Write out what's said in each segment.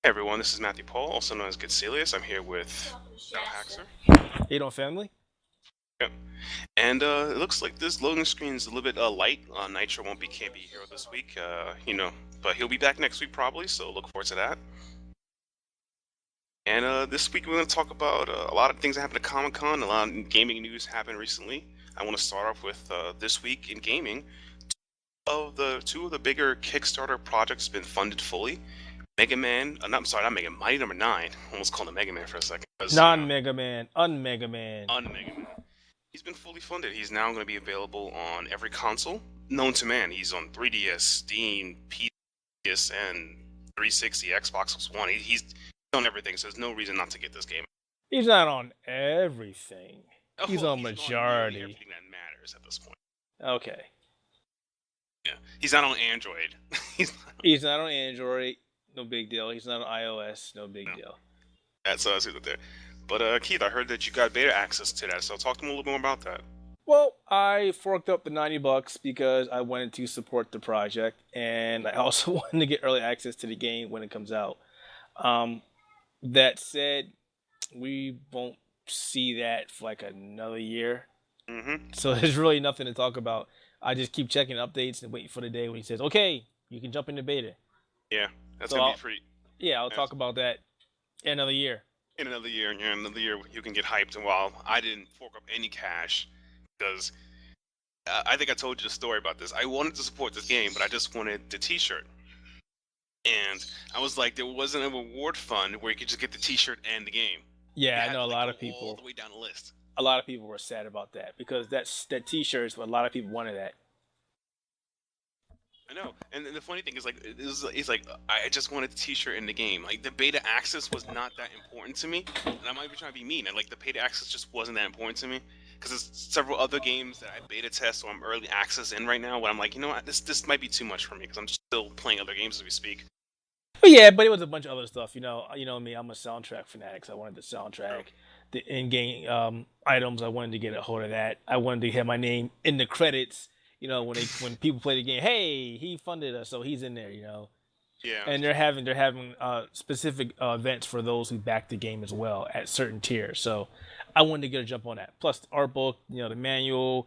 Hey everyone, this is Matthew Paul, also known as Good Cilia. I'm here with Haxer. You know, family. Yep. And it looks like this loading screen is a little bit light. Nitro can't be here this week, but he'll be back next week probably. So look forward to that. And this week we're going to talk about a lot of things that happened at Comic Con. A lot of gaming news happened recently. I want to start off with this week in gaming. Two of the bigger Kickstarter projects have been funded fully. Mega Man, I'm sorry, not Mega Man, Mighty No.9. Almost called him Mega Man for a second. Non-Mega Man, un-Mega Man. Un-Mega Man. He's been fully funded. He's now going to be available on every console known to man. He's on 3DS, Steam, PS, and 360, Xbox One. He's on everything, so there's no reason not to get this game. He's not on everything. Oh, He's well, on he's majority. On everything that matters at this point. Okay. Yeah, he's not on Android. He's not on Android. No big deal. He's not on iOS. No big deal. That's I see that there. But Keith, I heard that you got beta access to that, so talk to me a little more about that. Well, I forked up the $90 because I wanted to support the project, and I also wanted to get early access to the game when it comes out. That said, we won't see that for like another year. So there's really nothing to talk about. I just keep checking updates and waiting for the day when he says, "Okay, you can jump into beta." Yeah, that's gonna be pretty. Yeah, I'll talk about that in another year. In another year, you can get hyped. And while I didn't fork up any cash, because I think I told you the story about this. I wanted to support this game, but I just wanted the T-shirt. And I was like, there wasn't a reward fund where you could just get the T-shirt and the game. Yeah, I know a lot of people. All the way down the list. A lot of people were sad about that because that T-shirt is what a lot of people wanted that. I know, and the funny thing is, like, it's like I just wanted the T-shirt in the game. Like, the beta access was not that important to me, and I might be trying to be mean. And like, the beta access just wasn't that important to me because there's several other games that I beta test or I'm early access in right now. Where I'm like, you know what, this might be too much for me because I'm still playing other games as we speak. But yeah, but it was a bunch of other stuff. You know me. I'm a soundtrack fanatic. So I wanted the soundtrack, the in-game items. I wanted to get a hold of that. I wanted to have my name in the credits. You know, when people play the game, hey, he funded us, so he's in there. You know. Yeah. And they're having specific events for those who back the game as well at certain tiers. So I wanted to get a jump on that. Plus the art book, you know, the manual,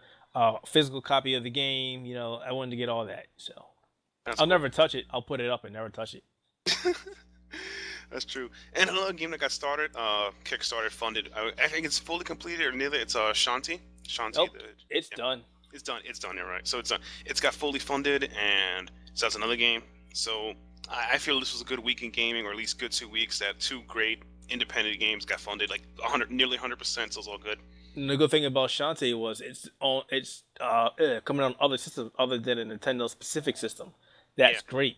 physical copy of the game. You know, I wanted to get all that. So I'll never touch it. I'll put it up and never touch it. That's true. And another game that got started, Kickstarter funded. I think it's fully completed or nearly. It's Shantae. Nope, it's done. It's done. It's done. Yeah, right. So it's done. It's got fully funded, and so that's another game. So I feel this was a good week in gaming, or at least good 2 weeks. That two great independent games got funded, like nearly 100%. So it's all good. And the good thing about Shantae was it's coming on other systems other than a Nintendo specific system. That's great.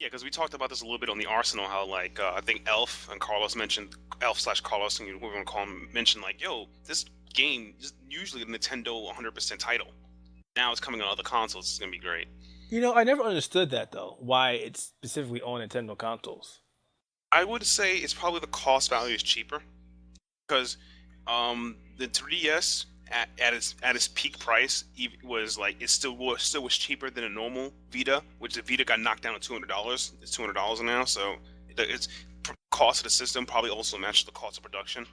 Yeah, because we talked about this a little bit on the Arsenal. How like I think Elf and Carlos mentioned Elf/Carlos, and we're gonna call him, mentioned like, yo, this game is usually a Nintendo 100% title. Now it's coming on other consoles. It's gonna be great. You know, I never understood that though. Why it's specifically on Nintendo consoles. I would say it's probably the cost value is cheaper because the 3DS at its peak price was like it still was cheaper than a normal Vita, which the Vita got knocked down to $200. It's $200 now, so its cost of the system probably also matched the cost of production.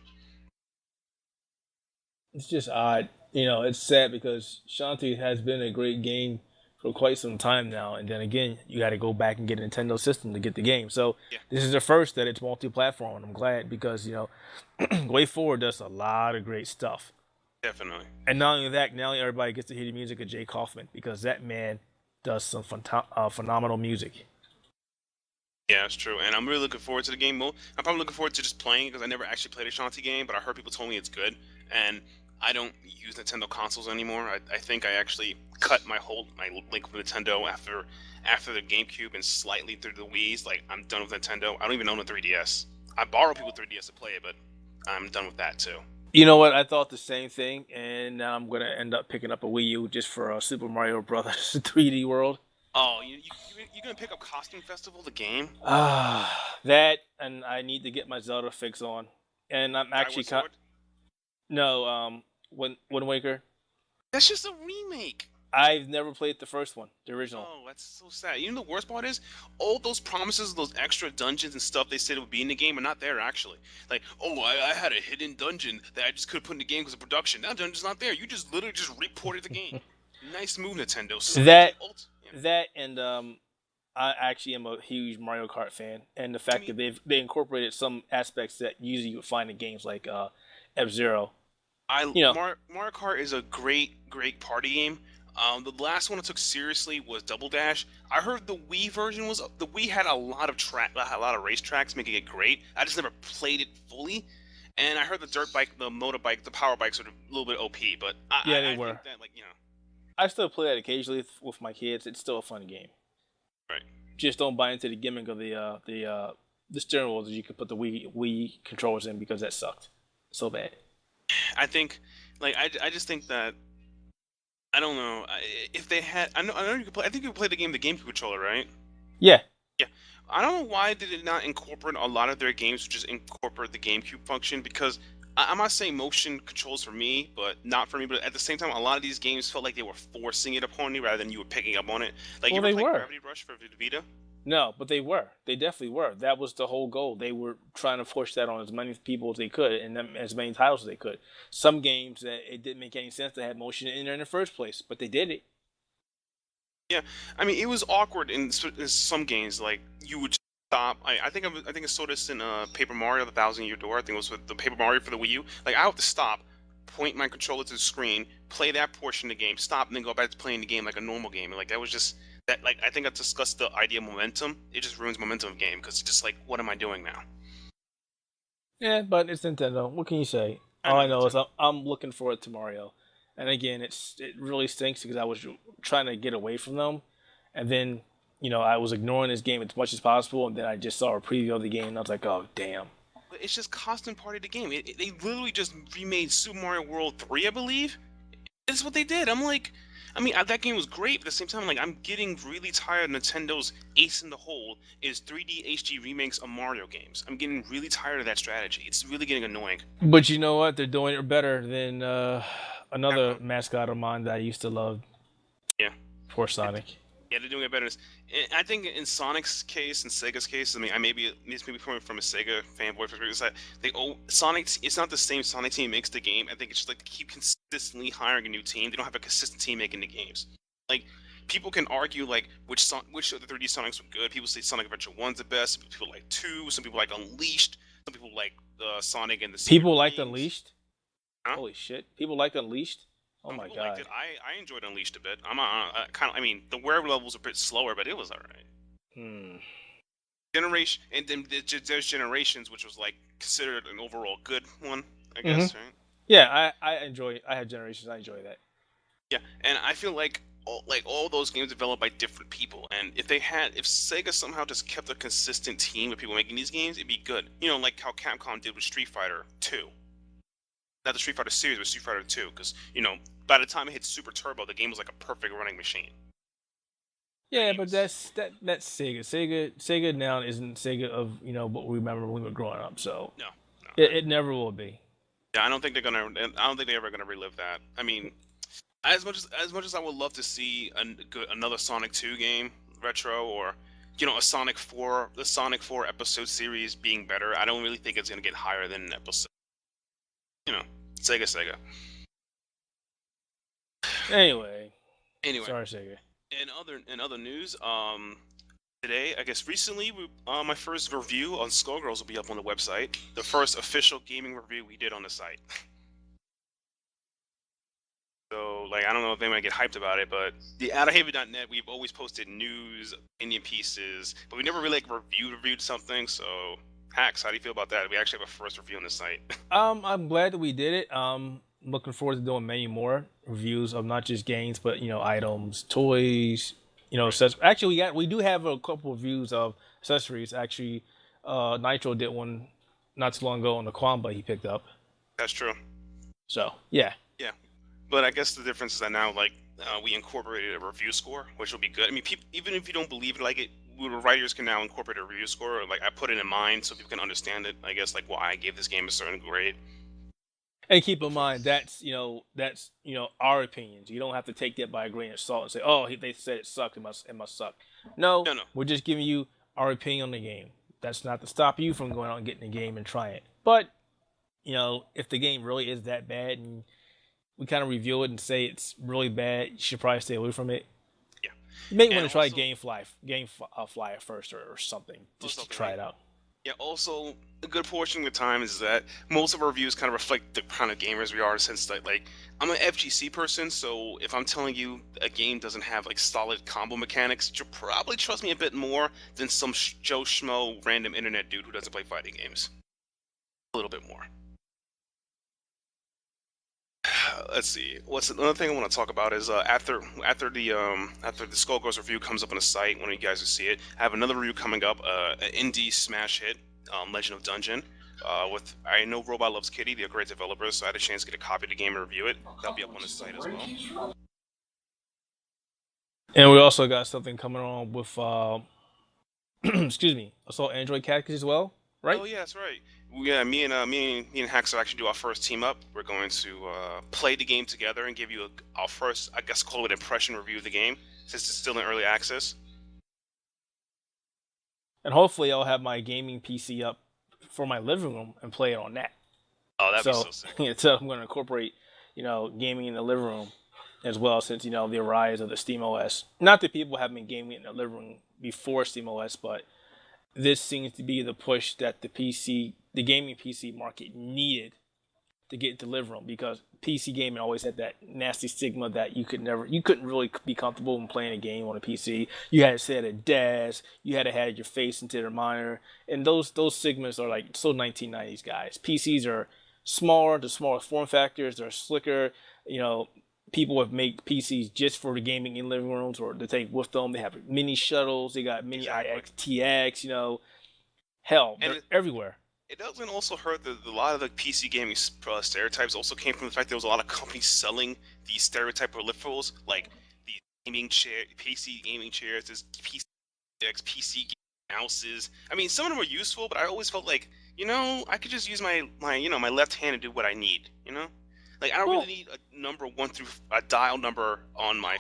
It's just odd. You know, it's sad because Shantae has been a great game for quite some time now, and then again, you got to go back and get a Nintendo system to get the game. So this is the first that it's multi-platform, and I'm glad because Way Forward does a lot of great stuff. Definitely. And not only that, now everybody gets to hear the music of Jay Kaufman because that man does some phenomenal music. Yeah, it's true, and I'm really looking forward to the game. I'm probably looking forward to just playing it because I never actually played a Shantae game, but I heard people told me it's good, and I don't use Nintendo consoles anymore. I think I actually cut my link with Nintendo after the GameCube and slightly through the Wii's. Like, I'm done with Nintendo. I don't even own a 3DS. I borrow people 3DS to play it, but I'm done with that too. You know what? I thought the same thing, and now I'm gonna end up picking up a Wii U just for Super Mario Brothers 3D World. Oh, you're gonna pick up Costume Festival, the game? That, and I need to get my Zelda fix on, and I'm actually Wind Wind Waker. That's just a remake. I've never played the first one, the original. Oh, that's so sad. You know the worst part is all those promises, those extra dungeons and stuff they said would be in the game are not there actually. Like, oh, I had a hidden dungeon that I just could put in the game because of production. That dungeon's not there. You just literally just reported the game. Nice move, Nintendo. That Yeah. that and I actually am a huge Mario Kart fan, and the I fact mean, that they incorporated some aspects that usually you would find in games like F-Zero. You know, Mario Kart is a great party game. The last one I took seriously was Double Dash. I heard the Wii version was the Wii had a lot of a lot of racetracks, making it great. I just never played it fully, and I heard the dirt bike, the motorbike, the power bikes are a little bit OP. But yeah, they I were. think that I still play that occasionally with my kids. It's still a fun game. right. Just don't buy into the gimmick of the steering wheel that you could put the Wii controllers in because that sucked so bad. I think I just think that I don't know if they had. I know you could play. I think you could play the game the GameCube controller, right? Yeah, Yeah. I don't know why did it not incorporate a lot of their games to just incorporate the GameCube function because I'm not saying motion controls for me, but not for me. But at the same time, a lot of these games felt like they were forcing it upon you rather than you were picking up on it. Like you well ever they play were. Gravity Rush for Vita? No, but they were. They definitely were. That was the whole goal. They were trying to push that on as many people as they could and as many titles as they could. Some games that it didn't make any sense to have motion in there in the first place, but they did it. Yeah, I mean it was awkward in some games. Like you would stop. I think I saw this in Paper Mario: The Thousand Year Door. I think it was with the Paper Mario for the Wii U. Like I have to stop, point my controller to the screen, play that portion of the game, stop, and then go back to playing the game like a normal game. And, like that was just that. Like I think I discussed the idea of momentum. It just ruins momentum of game because it's just like, what am I doing now? Yeah, but it's Nintendo. What can you say? I All I know know is Nintendo. I'm looking forward to Mario. And again, it really stinks because I was trying to get away from them, and then I was ignoring this game as much as possible, and then I just saw a preview of the game, and I was like, oh damn. But it's just constant part of the game. They literally just remade Super Mario World 3, I believe. That's what they did. I'm like, I mean, that game was great, but at the same time, like, I'm getting really tired of Nintendo's ace in the hole is 3D HD remakes of Mario games. I'm getting really tired of that strategy. It's really getting annoying. But you know what? They're doing it better than another Capcom. mascot of mine that I used to love. Yeah. Poor Sonic. Yeah, they're doing it better. I think in Sonic's case and Sega's case, I mean, this may be coming from a Sega fanboy perspective. Is that Sonic? It's not the same Sonic team makes the game. I think it's just like keep consistently hiring a new team. They don't have a consistent team making the games. Like people can argue like which of the 3D Sonics were good. People say Sonic Adventure 1's the best. Some people like 2. Some people like Unleashed. Some people like Sonic and the Secret People liked Rings. Unleashed. Huh? Holy shit! People liked Unleashed. Oh Some my people liked god. it. I enjoyed Unleashed a bit. I'm kind of. I mean, the wear levels are a bit slower, but it was alright. Hmm. Generation, and then there's Generations, which was like considered an overall good one, I Hmm. guess, right? Yeah, I enjoy. I have Generations. I enjoy that. Yeah, and I feel like all those games developed by different people, and if Sega somehow just kept a consistent team of people making these games, it'd be good. You know, like how Capcom did with Street Fighter 2. Not the Street Fighter series, but Street Fighter 2, because by the time it hit Super Turbo, the game was like a perfect running machine. Yeah, but Games. that's Sega. Sega now isn't Sega of what we remember when we were growing up. So No, no. it never will be. Yeah, I don't think they're gonna. I don't think they're ever gonna relive that. I mean, as much as I would love to see another Sonic 2 game retro or a the Sonic 4 episode series being better, I don't really think it's gonna get higher than an episode. You know, Sega. Anyway, Anyway, sorry, Sega. in other news, today, I guess recently, my first review on Skullgirls will be up on the website. The first official gaming review we did on the site. So, like, I don't know if they might get hyped about it, but the Outerhaven.net, we've always posted news, opinion pieces, but we never really like reviewed something. So, Hacks, how do you feel about that? We actually have a first review on the site. I'm glad that we did it. Looking forward to doing many more reviews of not just games, but items, toys. Actually, we do have a couple of reviews of accessories. Actually, Nitro did one not too long ago on the Quamba he picked up. That's true. So yeah. Yeah, but I guess the difference is that now, like, we incorporated a review score, which will be good. I mean, even if you don't believe it, like it, the writers can now incorporate a review score. Like, I put it in mind so people can understand it. I guess, like, why I gave this game a certain grade. And keep in Hopefully. mind that's our opinions. You don't have to take that by a grain of salt and say, "Oh, they said it sucked. It must suck." No, No, no. we're just giving you our opinion on the game. That's not to stop you from going out and getting the game and trying it. But if the game really is that bad and we kind of review it and say it's really bad, you should probably stay away from it. Yeah. You may want And to try also, Flyer first or something or just to something try like. it out. Yeah, also a good portion of the time is that most of our reviews kind of reflect the kind of gamers we are, since like I'm an FGC person, so if I'm telling you a game doesn't have like solid combo mechanics, you'll probably trust me a bit more than some Joe Schmo random internet dude who doesn't play fighting games. A little bit more. Let's see. What's another thing I want to talk about is after the Skullgirls review comes up on the site, when you guys will see it, I have another review coming up, an indie smash hit, Legend of Dungeon. With I know Robot Loves Kitty, they're great developers, so I had a chance to get a copy of the game and review it. That'll be up on the site as well. And we also got something coming on with excuse me, Assault Android Cactus as well, right? Oh yeah, that's right. Yeah, me and Hax will actually do our first team up. We're going to play the game together and give you our first, I guess, call it impression review of the game, since it's still in early access. And hopefully I'll have my gaming PC up for my living room and play it on that. Oh, that'd be So so sick. so I'm going to incorporate, gaming in the living room as well, since the rise of the Steam OS. Not that people have been gaming in the living room before Steam OS, but this seems to be the push that the gaming PC market needed to get into the living room, because PC gaming always had that nasty stigma that you couldn't really be comfortable in playing a game on a PC. You had to sit at a desk, you had to have your face into the monitor, and those stigmas are like so 1990s, guys. PCs are smaller, the smaller form factors, they're slicker. People have made PCs just for the gaming in living rooms or to take with them. They have mini shuttles, they got mini Exactly. IXTX. Hell, And they're everywhere. it doesn't also hurt that a lot of the PC gaming stereotypes also came from the fact there was a lot of companies selling these stereotype peripherals, like these PC gaming chairs, this PC decks, PC mouses. I mean, some of them were useful, but I always felt like, I could just use my left hand and do what I need. Like I don't really Well, need a number one through a dial number on my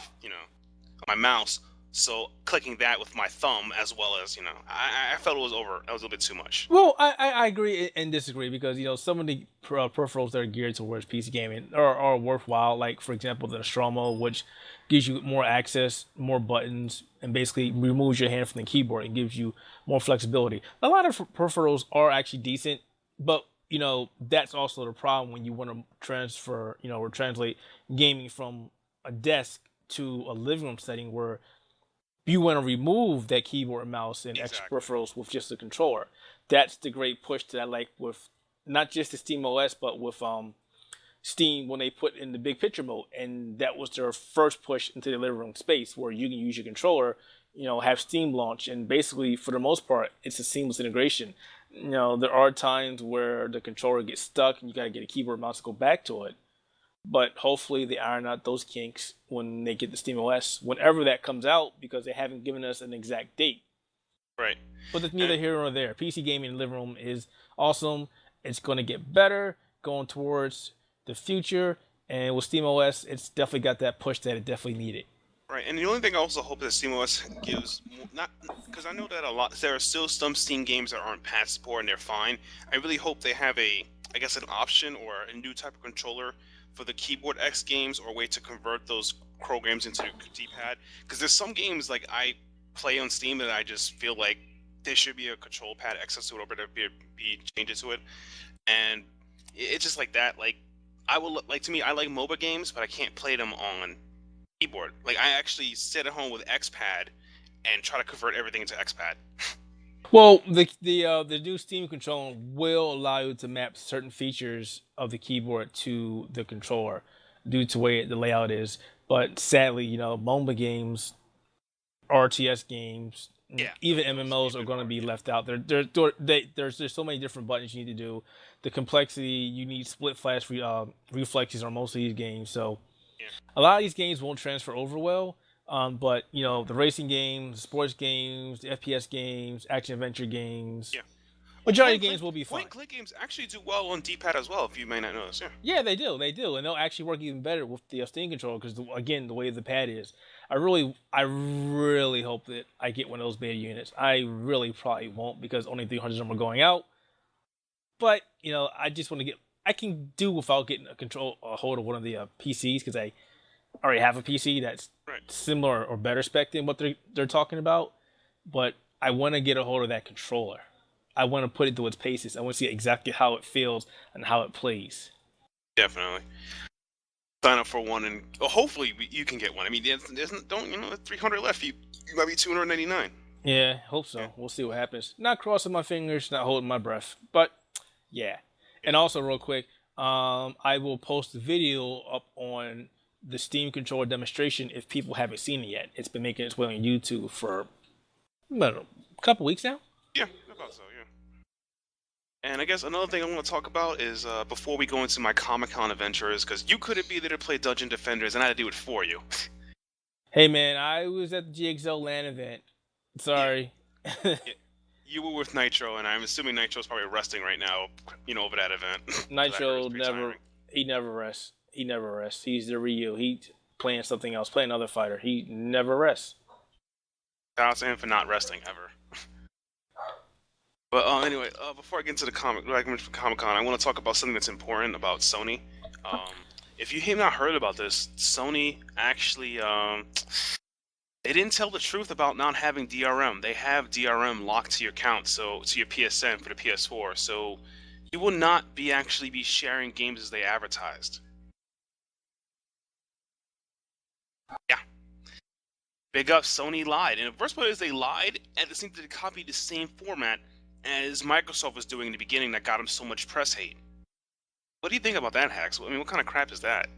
mouse. So clicking that with my thumb as well as, I felt it was over. That was a little bit too much. Well, I agree and disagree, because some of the peripherals that are geared towards PC gaming are worthwhile. Like, for example, the Nostromo, which gives you more access, more buttons, and basically removes your hand from the keyboard and gives you more flexibility. A lot of peripherals are actually decent, but that's also the problem when you want to transfer, or translate gaming from a desk to a living room setting where you want to remove that keyboard and mouse and extra Exactly. peripherals with just the controller. That's the great push that I like with not just the Steam OS, but with Steam when they put in the big picture mode, and that was their first push into the living room space where you can use your controller, have Steam launch, and basically for the most part, it's a seamless integration. There are times where the controller gets stuck and you got to get a keyboard and mouse to go back to it, but hopefully they iron out those kinks when they get the SteamOS, whenever that comes out, because they haven't given us an exact date. Right. But that's neither And here nor there. PC gaming in the living room is awesome. It's going to get better going towards the future. And with SteamOS, it's definitely got that push that it definitely needed. right. And the only thing I also hope that SteamOS gives, not because I know that there are still some Steam games that aren't patch support and they're fine. I really hope they have I guess, an option or a new type of controller for the keyboard X games, or a way to convert those programs into D-pad. Because there's some games like I play on Steam that I just feel like there should be a control pad access to it, or there be changes to it. And it's just like that. Like to me, I like MOBA games, but I can't play them on keyboard. Like I actually sit at home with XPad and try to convert everything into XPad. Well, the new Steam controller will allow you to map certain features of the keyboard to the controller due to the way the layout is. But sadly, MOBA games, RTS games, Yeah, even those be a MMOs are bit going to hard. be Yeah, left out. There's so many different buttons you need to do. The complexity, you need split flash reflexes on most of these games. So yeah, a lot of these games won't transfer over well. But the racing games, sports games, the FPS games, action adventure games, yeah. Majority of games will be Point fine. and click games actually do well on D-pad as well. If you may not notice, yeah. Yeah, they do, and they'll actually work even better with the Steam controller because again, the way the pad is. I really hope that I get one of those beta units. I really probably won't because only 300 of them are going out. But I just want to get. I can do without getting a hold of one of the PCs because I already have a PC that's Right. similar or better spec than what they're talking about. But I want to get a hold of that controller. I want to put it through its paces. I want to see exactly how it feels and how it plays. Definitely. Sign up for one, and hopefully you can get one. I mean, there's 300 left. You might be 299. Yeah, hope so. Yeah. We'll see what happens. Not crossing my fingers, not holding my breath. But yeah. And also real quick, I will post the video up on the Steam controller demonstration if people haven't seen it yet. It's been making its way on YouTube for I don't know, a couple weeks now. Yeah, about so, yeah. And I guess another thing I want to talk about is before we go into my Comic-Con adventures, because you couldn't be there to play Dungeon Defenders, and I had to do it for you. Hey man, I was at the GXL LAN event. Sorry. Yeah. You were with Nitro, and I'm assuming Nitro's probably resting right now, over that event. 'Cause I heard Nitro it's pretty tiring. he never rests. He never rests. He's the Ryu. He's playing something else, playing another fighter. He never rests. Shout out to him for not resting ever. But anyway, before I get into the Comic-Con, I want to talk about something that's important about Sony. If you have not heard about this, Sony actually they didn't tell the truth about not having DRM. They have DRM locked to your account, so to your PSN for the PS4. So you will not actually be sharing games as they advertised. Yeah. Big up, Sony lied. And the first part is they lied, and it seemed to copy the same format as Microsoft was doing in the beginning that got them so much press hate. What do you think about that, Hax? I mean, what kind of crap is that?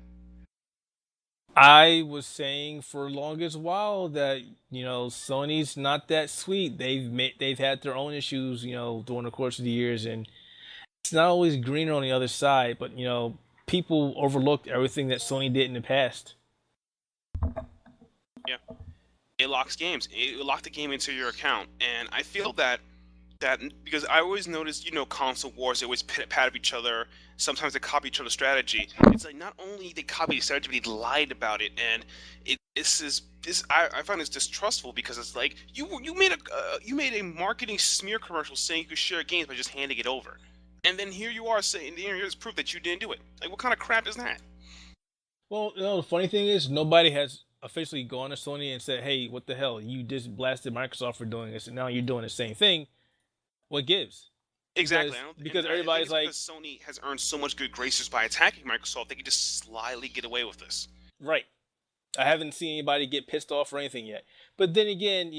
I was saying for the longest while that Sony's not that sweet. They've had their own issues during the course of the years, and it's not always greener on the other side. But people overlooked everything that Sony did in the past. Yeah, it locks games. It locked the game into your account, and I feel that because I always noticed, console wars, they always pat each other. Sometimes they copy each other's strategy. It's like not only they copy the strategy, but they lied about it, and I find this distrustful because it's like you made a marketing smear commercial saying you could share games by just handing it over, and then here you are saying here's proof that you didn't do it. Like, what kind of crap is that? Well, the funny thing is nobody has officially gone to Sony and said, "Hey, what the hell? You just blasted Microsoft for doing this, and now you're doing the same thing." What gives? Exactly. Because I think everybody's it's like, because Sony has earned so much good graces by attacking Microsoft, they can just slyly get away with this. right. I haven't seen anybody get pissed off or anything yet. But then again,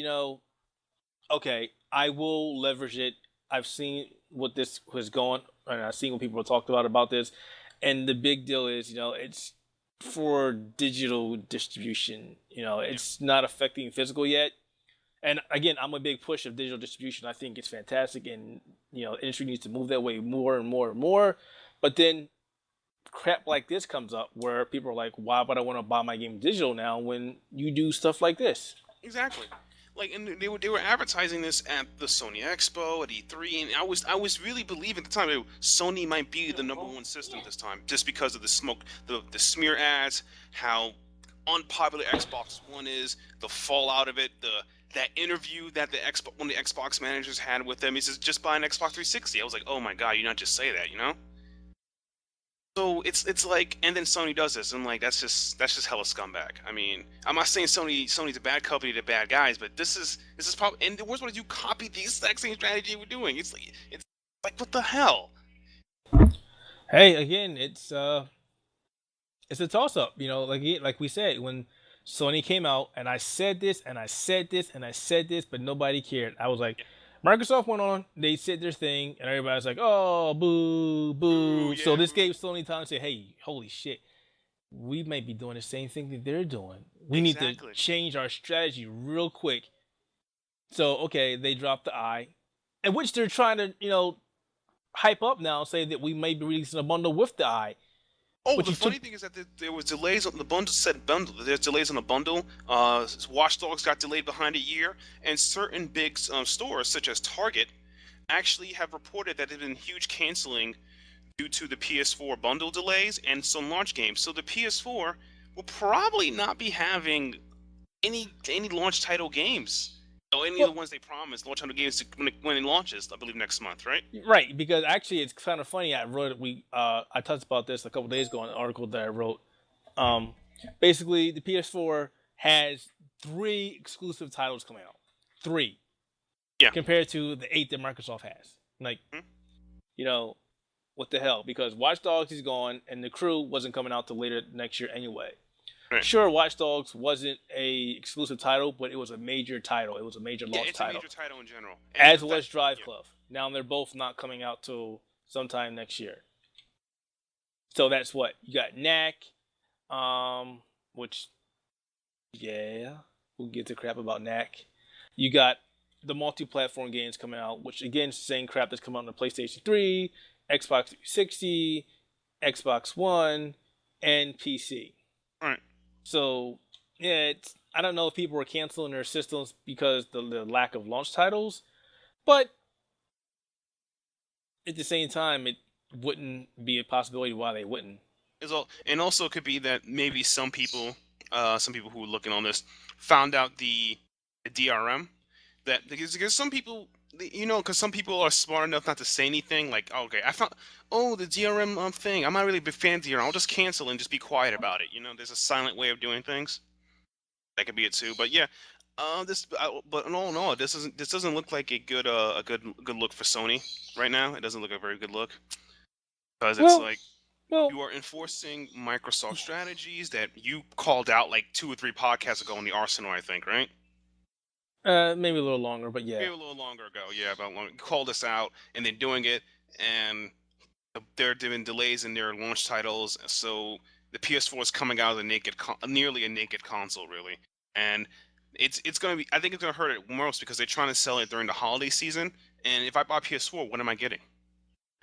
okay, I will leverage it. I've seen what this has gone, and I've seen what people have talked about this. And the big deal is, it's for digital distribution. It's not affecting physical yet. And again, I'm a big push of digital distribution. I think it's fantastic, and the industry needs to move that way more and more and more. But then crap like this comes up where people are like, why would I want to buy my game digital now when you do stuff like this? Exactly. Like, and they were advertising this at the Sony Expo at E3, and I was really believing at the time that Sony might be the #1 system this time, just because of the the smear ads, how unpopular Xbox One is, the fallout of it, that interview that one of the Xbox managers had with them. He says, just buy an Xbox 360. I was like, oh my god, you not just say that, So it's like, and then Sony does this, and like that's just hella scumbag. I mean, I'm not saying Sony's a bad company, they're bad guys, but this is probably, and the worst one is you copy the exact same strategy we're doing. It's like what the hell? Hey, again, it's a toss up. Like we said, when Sony came out, and I said this, and I said this, and I said this, but nobody cared. I was like, Microsoft went on, they said their thing, and everybody's like, oh, boo, boo. Yeah, So this boo. gave Sony time to say, hey, holy shit, we might be doing the same thing that they're doing. We Exactly. need to change our strategy real quick. So, okay, they dropped the I, and which they're trying to, hype up now, say that we may be releasing a bundle with the I. Oh, the funny thing is that there was delays on the bundle. There's delays on the bundle. Watch Dogs got delayed behind a year, and certain big stores such as Target, actually have reported that there's been huge canceling due to the PS4 bundle delays and some launch games. So the PS4 will probably not be having any launch title games. Or any of Well, the ones they promised launch title games when it launches, I believe next month, right? right, because actually it's kind of funny. I touched about this a couple days ago in an article that I wrote. Um, Basically, the PS4 has 3 exclusive titles coming out. 3 Yeah. compared to the 8 that Microsoft has. Like, you know, what the hell? Because Watch Dogs is gone, and The Crew wasn't coming out till later next year anyway. Right. Sure, Watch Dogs wasn't a exclusive title, but it was a major title. It was a major launch It's title. a major title in general. And As was Drive Club. Now they're both not coming out till sometime next year. So that's what you got. Knack, which, yeah, we'll get to crap about Knack. You got the multi-platform games coming out, which again is the same crap that's coming out on the PlayStation 3, Xbox 360, Xbox One, and PC. All right. So yeah, I don't know if people were canceling their systems because the lack of launch titles, but at the same time, it wouldn't be a possibility why they wouldn't. And also it could be that maybe some people who were looking on this found out the DRM that because some people because some people are smart enough not to say anything like, oh, okay, I found the DRM thing, I'm not really a big fan of DRM, I'll just cancel and just be quiet about it. There's a silent way of doing things. That could be it too. But yeah, but no, this doesn't look like a good look for Sony right now. It doesn't look a very good look because it's like Well, you are enforcing Microsoft strategies that you called out like 2 or 3 podcasts ago in the Arsenal, I think, right? maybe a little longer, but yeah. Maybe a little longer ago, yeah, about long. You called us out, and they're doing it, and they're doing delays in their launch titles. So the PS4 is coming out as nearly a naked console, really, and it's gonna be. I think it's gonna hurt it most because they're trying to sell it during the holiday season. And if I buy PS4, what am I getting?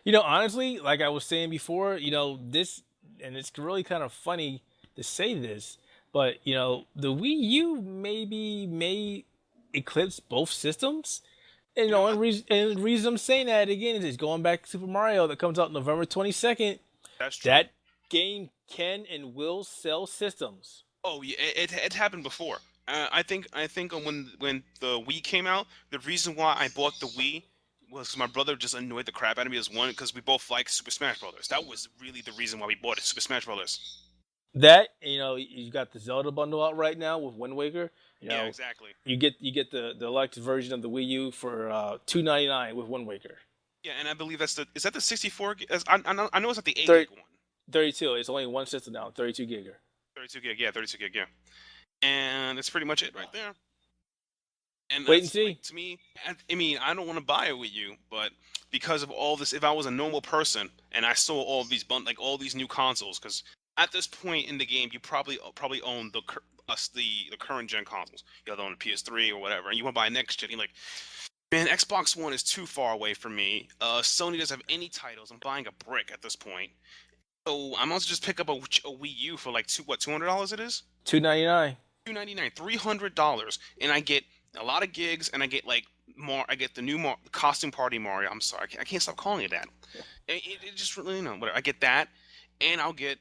Honestly, like I was saying before, this, and it's really kind of funny to say this, but the Wii U maybe may eclipse both systems. And, You know what? and the reason I'm saying that again is going back to Super Mario that comes out November 22nd. That's true. That game can and will sell systems. Oh yeah, it happened before. I think when the Wii came out, the reason why I bought the Wii was 'cause my brother just annoyed the crap out of me as one because we both like Super Smash Brothers. That was really the reason why we bought it, Super Smash Brothers. That, you got the Zelda bundle out right now with Wind Waker. Yeah, exactly. You get the deluxe version of the Wii U for $2.99 with Wind Waker. Yeah, and I believe is that the 64? I know it's not the 8 Thir- gig one. 32. It's only one system now. 32 giga. 32 gig, yeah, 32 gig, yeah. And that's pretty much it right there. And Wait and see. like, to me, I mean, I don't want to buy a Wii U, but because of all this, if I was a normal person and I saw all of these all these new consoles, because at this point in the game, you probably own the current gen consoles. You either own a PS3 or whatever, and you want to buy a next gen. You're like, man, Xbox One is too far away from me. Sony doesn't have any titles. I'm buying a brick at this point. So I might as well just pick up a Wii U for like $200 it is? $2.99. $299, $300, and I get a lot of gigs, and I get like more. I get the new costume party Mario. I'm sorry, I can't stop calling it that. It just really whatever. I get that, and I'll get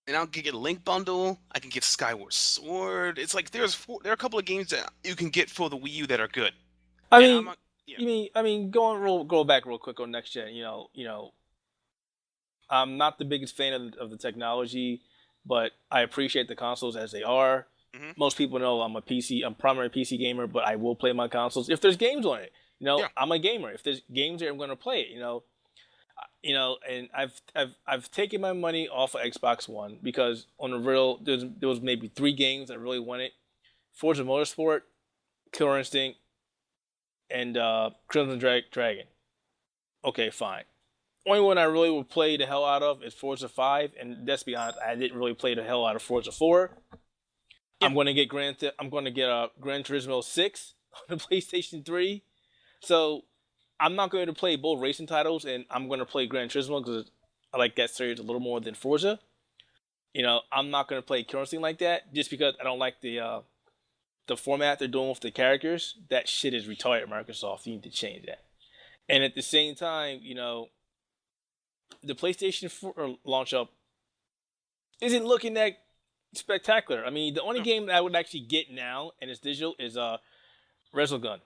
a Link bundle. I can get Skyward Sword. It's like there are a couple of games that you can get for the Wii U that are good. I And mean, go back real quick on next gen. I'm not the biggest fan of the technology, but I appreciate the consoles as they are. Mm-hmm. Most people know I'm a primary PC gamer, but I will play my consoles if there's games on it. Yeah. I'm a gamer. If there's games there, I'm going to play it. And I've taken my money off of Xbox One because on the real, there was maybe 3 games I really wanted: Forza Motorsport, Killer Instinct, and Crimson Dragon. Okay, fine. Only one I really would play the hell out of is Forza 5, and let's be honest, I didn't really play the hell out of Forza 4. Yeah. I'm going to get Gran Turismo 6 on the PlayStation 3. So I'm not going to play both racing titles, and I'm going to play Gran Turismo because I like that series a little more than Forza. I'm not going to play Killer Instinct like that just because I don't like the format they're doing with the characters. That shit is retarded, Microsoft. You need to change that. And at the same time, the PlayStation 4 launch up isn't looking that spectacular. I mean, the only No. game that I would actually get now and it's digital is Resogun.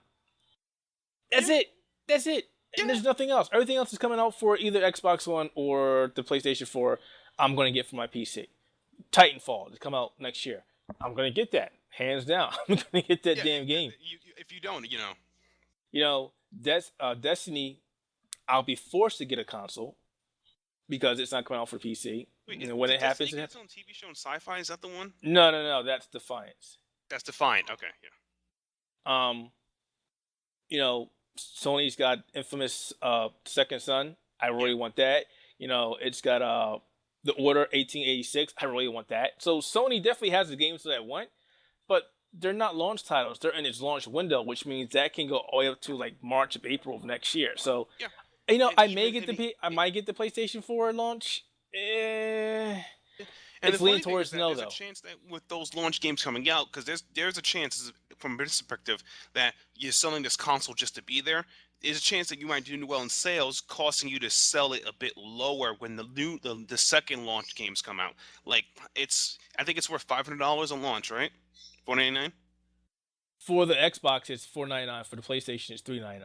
That's Yeah. it. That's it. And Yeah. there's nothing else. Everything else is coming out for either Xbox One or the PlayStation 4. I'm gonna get for my PC. Titanfall to come out next year. I'm gonna get that hands down. I'm gonna get that Yeah. damn game. If you don't, Destiny. I'll be forced to get a console because it's not coming out for PC. wait, And when did it happens, Destiny it get its happens. own TV show on Sci-Fi? Is that the one? No. That's Defiance. That's Defiant. Okay. Yeah. Um, Sony's got infamous Second Son. I Yeah. really want that. It's got the Order 1886. I really want that. So Sony definitely has the games that I want, but they're not launch titles. They're in its launch window, which means that can go all the way up to like March of April of next year. So Yeah. I may Even get I mean, I might get the PlayStation 4 launch. Eh, and the it's leaning funny thing is towards that no there's a though. chance that with those launch games coming out, because there's a chance from this perspective that you're selling this console just to be there. There's a chance that you might do well in sales, costing you to sell it a bit lower when the second launch games come out. Like I think it's worth $500 on launch, right? 499. For the Xbox, it's $499. For the PlayStation, it's $399.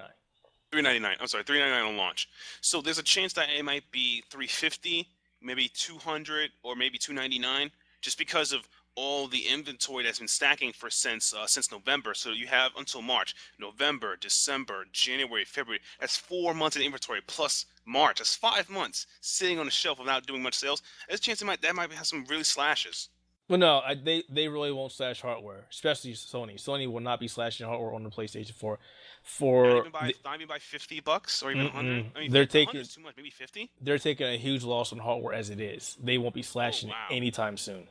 399. I'm sorry, 399 on launch. So there's a chance that it might be 350, maybe 200, or maybe 299, just because of all the inventory that's been stacking for since November. So you have until March, November, December, January, February. That's 4 months of inventory plus March. That's 5 months sitting on the shelf without doing much sales. There's a chance that might have some really slashes. Well, no, they really won't slash hardware, especially Sony. Sony will not be slashing hardware on the PlayStation 4. Not For even by the, not even by $50 or even 100. I mean, they're 100 taking is too much. Maybe 50. they're taking a huge loss on hardware as it is. They won't be Oh slashing it wow, anytime soon.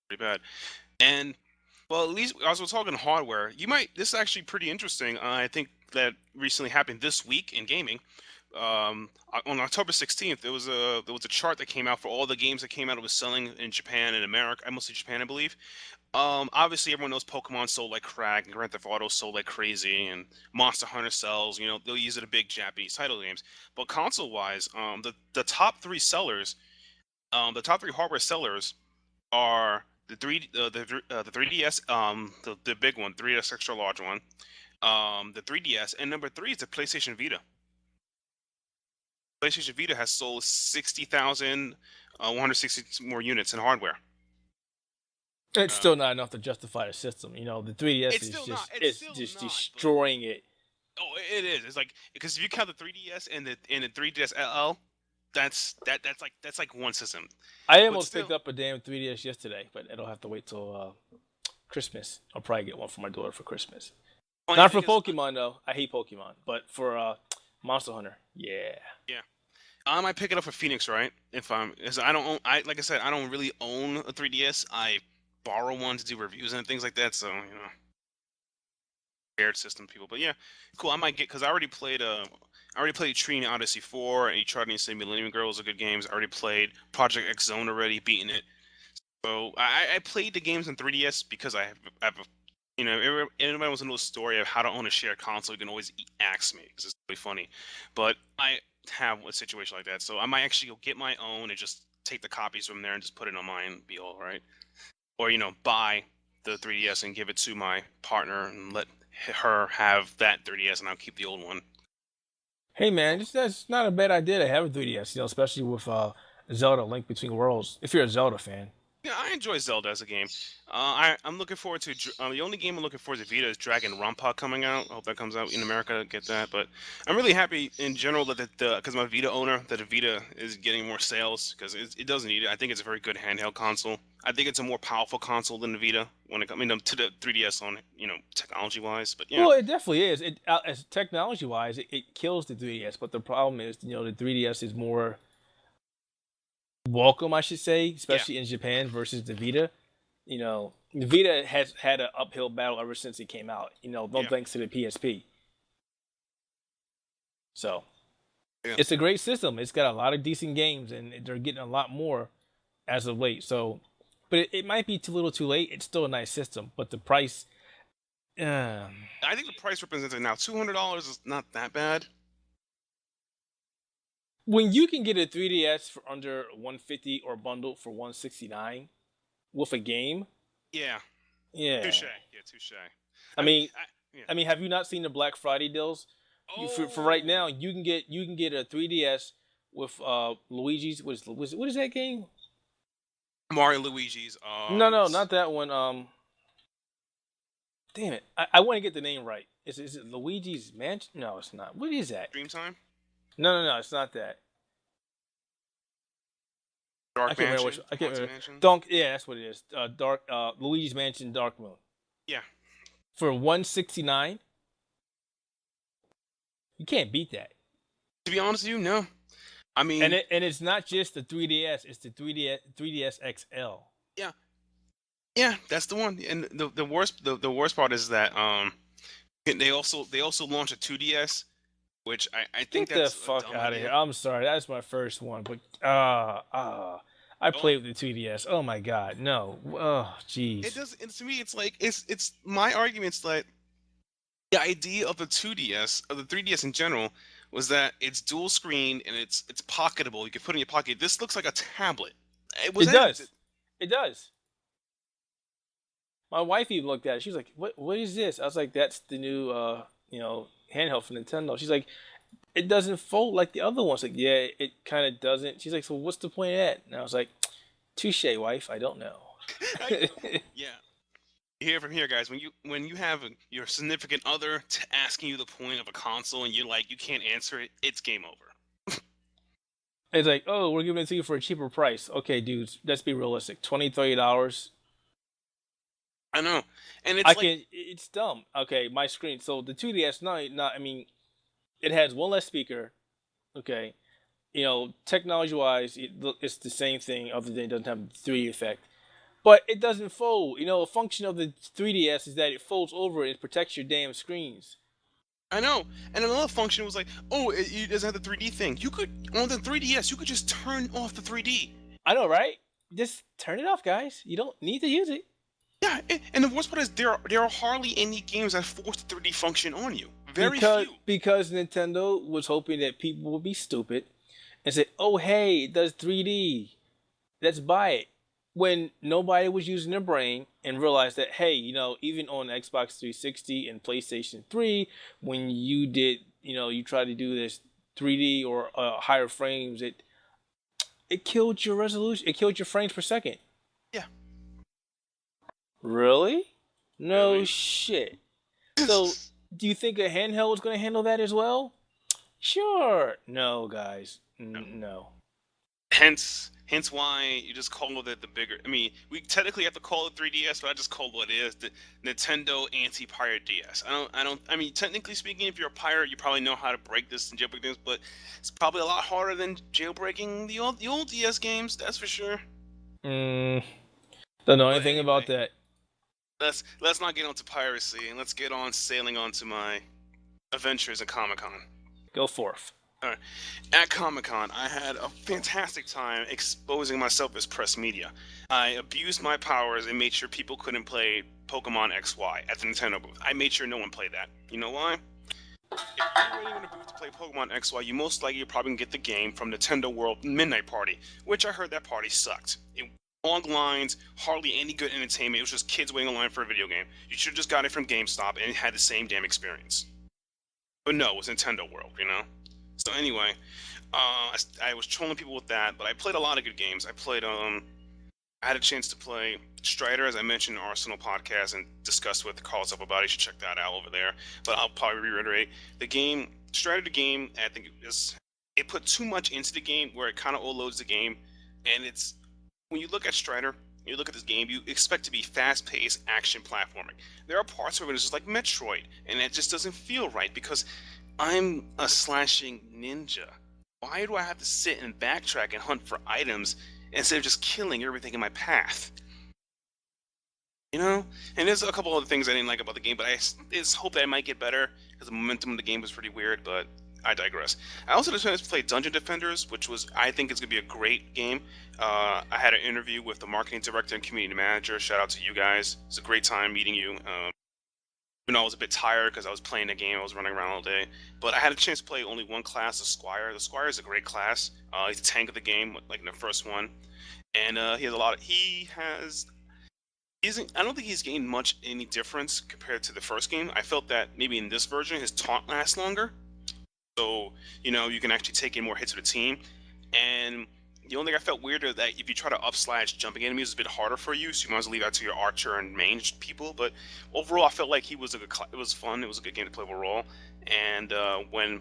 pretty bad. And well, at least as we're talking hardware, you might. This is actually pretty interesting. I think that recently happened this week in gaming. On October 16th, there was a chart that came out for all the games that came out. It was selling in Japan and America, mostly Japan, I believe. Obviously, everyone knows Pokemon sold like crack, and Grand Theft Auto sold like crazy, and Monster Hunter sells. They'll use it a big Japanese title games. But console-wise, the top three sellers, the top three hardware sellers are the 3DS, the big one, 3DS extra large one, the 3DS, and number three is the PlayStation Vita. PlayStation Vita has sold 60,000, 160 more units in hardware. It's Uh, still not enough to justify the system. The 3DS it's is still not. just It's it's still just not. But destroying it. oh, it is. It's like because if you count the 3DS and the 3DS LL, that's like one system. I But almost picked still, up a damn 3DS yesterday, but it'll have to wait till Christmas. I'll probably get one for my daughter for Christmas. funny Not for thing is, Pokemon though. I hate Pokemon, but for Monster Hunter, yeah. yeah, I might pick it up for Phoenix, right? Because I don't own, like I said, I don't really own a 3DS. I borrow one to do reviews and things like that. So shared system people. But yeah, cool. I might get because I already played Trine Odyssey 4 and Uncharted and Millennium Girls are good games. I already played Project X Zone already, beaten it. So I played the games in 3DS because I have a, anybody wants to know the story of how to own a shared console, you can always ask me because it's really funny. But I have a situation like that, so I might actually go get my own and just take the copies from there and just put it on mine and be all right. Or buy the 3DS and give it to my partner and let her have that 3DS and I'll keep the old one. Hey man, that's not a bad idea to have a 3DS. Especially with Zelda: Link Between Worlds. If you're a Zelda fan. Yeah, I enjoy Zelda as a game. I'm looking forward to the only game I'm looking forward to Vita is Dragon Rampa coming out. I hope that comes out in America. Get that, but I'm really happy in general that because I'm a Vita owner that the Vita is getting more sales because it does need it. I think it's a very good handheld console. I think it's a more powerful console than the Vita when it comes to the 3DS on technology wise. But yeah, Well, it definitely is. It as technology wise, it kills the 3DS. But the problem is, the 3DS is more welcome, I should say, yeah, especially in Japan versus the Vita. The Vita has had an uphill battle ever since it came out. No yeah, thanks to the PSP. So yeah. it's a great system. It's got a lot of decent games, and they're getting a lot more as of late. So, but it might be too little, too late. It's still a nice system, but the price. Um, I think the price represents it now. $200 is not that bad. When you can get a 3DS for under 150 or bundled for 169 with a game, Yeah, touche. yeah. Yeah, touche. I I mean, mean, yeah. have you not seen the Black Friday deals? For right Oh, now, you can get a 3DS with Luigi's. What is that game? Mario and Luigi's. No, not that one. Damn it, I want to get the name right. Is it Luigi's Mansion? No, it's not. What is that? Dreamtime, No, it's not that. I Dark can't remember which. Mansion, I can't Haunted remember. Mansion. Donk. Yeah, that's what it is. Dark. Luigi's Mansion Dark Moon Yeah. for 169. You can't beat that. To be honest with you, no. I And mean, it's not just the 3DS. It's the 3DS XL. yeah, yeah, that's the one. And the worst part is that they also launched a 2DS, which I think Get the that's a fuck dumb out of here. idea. I'm sorry. That's my first one, but I Oh, played with the 2DS. Oh my god, no. Oh, it jeez. does. And to me, it's like it's my argument's that the idea of the 2DS, of the 3DS in general, was that it's dual screen and it's pocketable. You can put it in your pocket. This looks like a tablet. It was It that. does. It does. My wife even looked at it. She was like, What is this?" I was like, "That's the new handheld for Nintendo." She's like, "It doesn't fold like the other ones." Like, yeah, it kind of doesn't. She's like, "So what's the point of that?" And I was like, "Touche, wife. I don't know." I know. Yeah. You hear it from here, guys. When you have your significant other asking you the point of a console and you're like you can't answer it, it's game over. It's like, "Oh, we're giving it to you for a cheaper price." Okay, dudes, let's be realistic. $20, $30. I know, and I it's like can. It's dumb. Okay, my screen. So the 2DS, not. I mean, it has one less speaker. Okay, technology wise, it's the same thing, other than it doesn't have the 3D effect. But it doesn't fold. A function of the 3DS is that it folds over and it protects your damn screens. I know, and another function was like, oh, it doesn't have the 3D thing. You could on the 3DS, you could just turn off the 3D. I know, right? Just turn it off, guys. You don't need to use it. Yeah, and the worst part is there are hardly any games that force the 3D function on you. Very Because few. because Nintendo was hoping that people would be stupid and say, "Oh, hey, it does 3D. Let's buy it." When nobody was using their brain and realized that, hey, even on Xbox 360 and PlayStation 3, when you try to do this 3D or higher frames, it killed your resolution. It killed your frames per second. Yeah, Really? No really. shit. So, do you think a handheld is going to handle that as well? Sure. No, guys. No. No. Hence why you just call it the bigger. I mean, we technically have to call it 3DS, but I just call it what it is, the Nintendo anti-pirate DS. I don't. I mean, technically speaking, if you're a pirate, you probably know how to break this and jailbreak things, but it's probably a lot harder than jailbreaking the old DS games. That's for sure. Mm, don't know But anything about anyway, that. let's not get onto piracy and let's get on sailing onto my adventures at Comic Con. Go forth. Alright. At Comic Con, I had a fantastic time exposing myself as press media. I abused my powers and made sure people couldn't play Pokemon XY at the Nintendo booth. I made sure no one played that. You know why? If you're waiting in a booth to play Pokemon XY, you most likely probably can get the game from Nintendo World Midnight Party, which I heard that party sucked. Long lines, hardly any good entertainment. It was just kids waiting in line for a video game. You should have just got it from GameStop and it had the same damn experience. But no, it was Nintendo World. So anyway, I was trolling people with that, but I played a lot of good games. I had a chance to play Strider, as I mentioned in Arsenal podcast and discussed with Carlos up about it. You should check that out over there. But I'll probably reiterate the game. Strider, the game, I think it put too much into the game where it kind of overloads the game, and it's when you look at Strider. You look at this game, you expect to be fast-paced action platforming. There are parts of it that's just like Metroid, and it just doesn't feel right because I'm a slashing ninja. Why do I have to sit and backtrack and hunt for items instead of just killing everything in my path? And there's a couple other things I didn't like about the game, but I just hope that it might get better because the momentum of the game was pretty weird. But I digress. I also decided to play Dungeon Defenders, which I think it's gonna be a great game. I had an interview with the marketing director and community manager. Shout out to you guys. It's a great time meeting you. You know, I was a bit tired because I was playing the game. I was running around all day, but I had a chance to play only one class, the Squire. The Squire is a great class. He's the tank of the game, like in the first one, and he has a lot. He has. He isn't. I don't think he's gained much any difference compared to the first game. I felt that maybe in this version his taunt lasts longer, so you can actually take in more hits with the team. And the only thing I felt weird is that if you try to up slash jumping enemies, it's a bit harder for you. So you might as well leave that to your archer and range people. But overall, I felt like he was a good. It was fun. It was a good game to play overall. And when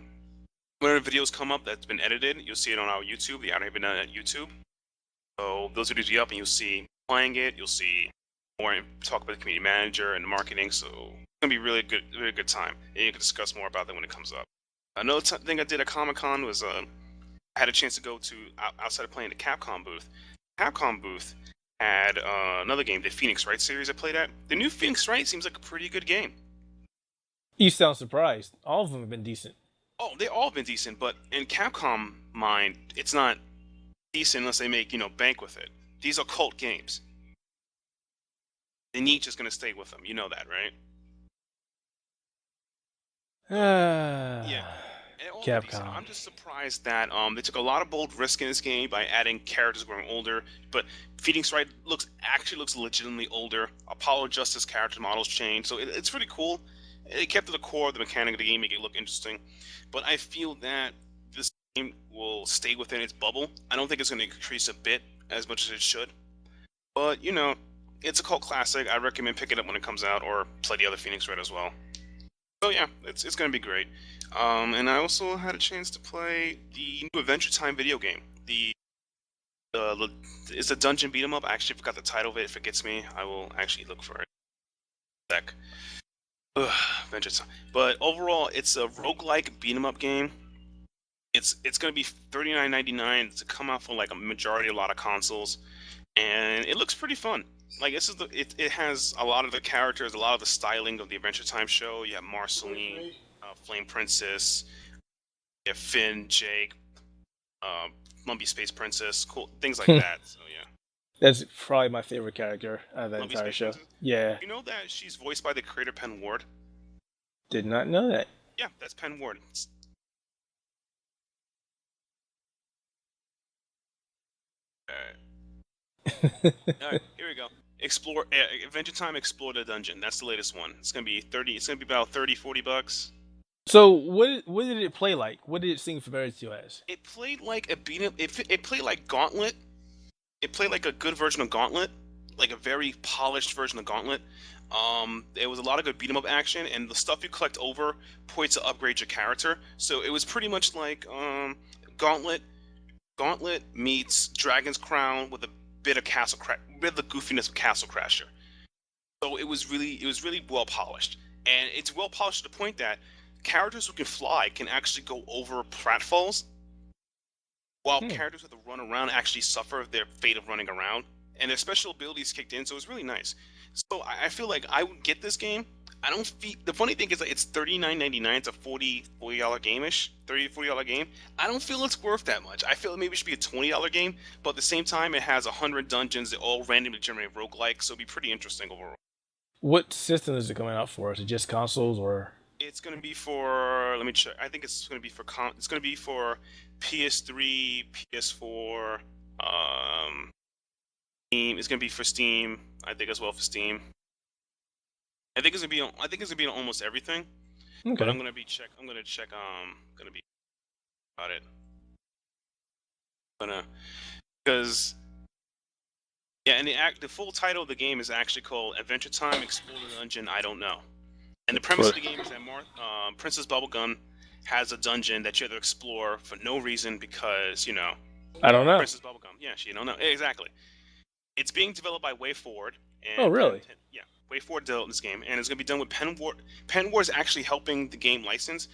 the videos come up that's been edited, you'll see it on our YouTube, the Outerhaven at YouTube. So those videos will be up, and you'll see playing it. You'll see more talk about the community manager and the marketing. So it's gonna be really good time. And you can discuss more about that when it comes up. Another thing I did at Comic Con was I had a chance to go to outside of playing the Capcom booth. Capcom booth had another game, the Phoenix Wright series I played at. The new Phoenix Wright seems like a pretty good game. You sound surprised. All of them have been decent. Oh, they all been decent, but in Capcom mind, it's not decent unless they make bank with it. These are cult games. The niche is gonna stay with them. You know that, right? Yeah. And all been decent. Capcom. I'm just surprised that they took a lot of bold risk in this game by adding characters growing older. But Phoenix Wright actually looks legitimately older. Apollo Justice character models changed, so it's pretty cool. It kept to the core of the mechanic of the game, make it look interesting. But I feel that this game will stay within its bubble. I don't think it's going to increase a bit as much as it should. But it's a cult classic. I recommend picking it up when it comes out, or play the other Phoenix Wright as well. So yeah, it's going to be great. And I also had a chance to play the new Adventure Time video game. It's a dungeon beat 'em up. I actually forgot the title of it. If it gets me, I will actually look for it. Sec. Ugh, Adventure Time. But overall, it's a roguelike beat 'em up game. It's going to be $39.99 to come out for like a lot of consoles, and it looks pretty fun. Like it has a lot of the characters, a lot of the styling of the Adventure Time show. You have Marceline, Flame Princess, you have Finn, Jake, Lumpy Space Princess, cool things like that. So yeah, That's probably my favorite character out of that Lumpy entire Space show. Princess. Yeah. You know that she's voiced by the creator Penn Ward? Did not know that. Yeah, that's Penn Ward. Alright, here we go. Adventure Time Explore the Dungeon. That's the latest one. It's gonna be 30. It's gonna be about 30, $40. So what did it play like? What did it seem familiar to you as? It played like a beat 'em. It played like Gauntlet. It played like a good version of Gauntlet, like a very polished version of Gauntlet. There was a lot of good beat 'em up action, and the stuff you collect over points to upgrade your character. So it was pretty much like Gauntlet. Gauntlet meets Dragon's Crown with a bit of with the goofiness of Castle Crasher. So it was really well polished, and it's well polished to the point that characters who can fly can actually go over pratfalls, while characters who have to run around actually suffer their fate of running around, and their special abilities kicked in. So it's really nice. So I feel like I would get this game. I don't feel the funny thing is that it's $39.99. It's a $40 game-ish, $30 to $40 game. I don't feel it's worth that much. I feel maybe it should be a $20 game, but at the same time, it has 100 dungeons that all randomly generate roguelike, so it'd be pretty interesting overall. What system is it coming out for? Is it just consoles or? It's going to be for. Let me check. I think it's going to be for. It's going to be for PS3, PS4. Steam. It's going to be for Steam. I think as well for Steam. I think it's gonna be on almost everything. Okay. But I'm gonna check. Gonna be about it. Because yeah, and the full title of the game is actually called Adventure Time Explore the Dungeon. I don't know. And the premise of the game is that Princess Bubblegum has a dungeon that you have to explore for no reason because I don't know. Princess Bubblegum. Yeah, she don't know exactly. It's being developed by WayForward. Oh, really? Yeah, WayForward developed this game, and it's going to be done with Penn Ward. Penn Ward is actually helping the game license,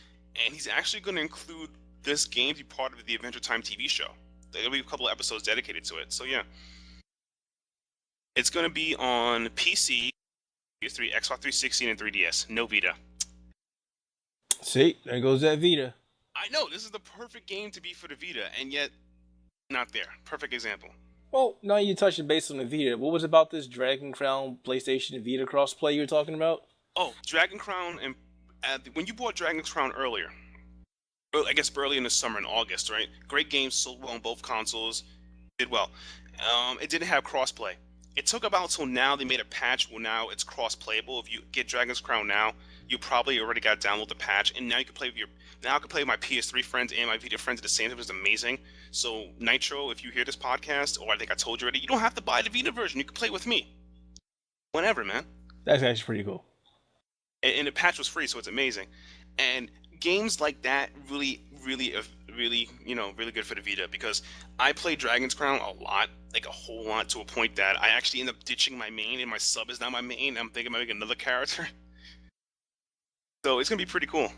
and he's actually going to include this game to be part of the Adventure Time TV show. There'll be a couple of episodes dedicated to it. So yeah, it's going to be on PC, PS3, Xbox 360, and 3DS. No Vita. See, there goes that Vita. I know this is the perfect game to be for the Vita, and yet not there. Perfect example. Well, now you touched base on the Vita. What was about this Dragon Crown PlayStation and Vita crossplay you were talking about? Oh, Dragon Crown and when you bought Dragon Crown earlier, I guess early in the summer in August, right? Great games, sold well on both consoles, did well. It didn't have crossplay. It took about till now they made a patch where now it's cross-playable. If you get Dragon's Crown now, you probably already got to download the patch, and now you can play with your now I can play with my PS3 friends and my Vita friends at the same time. It's amazing. So Nitro, if you hear this podcast, or I think I told you already, you don't have to buy the Vita version. You can play with me whenever, man. That's actually pretty cool. And the patch was free, so it's amazing. And games like that really, really good for the Vita because I play Dragon's Crown a lot, like a whole lot, to a point that I actually end up ditching my main, and my sub is now my main. I'm thinking about making another character, so it's gonna be pretty cool.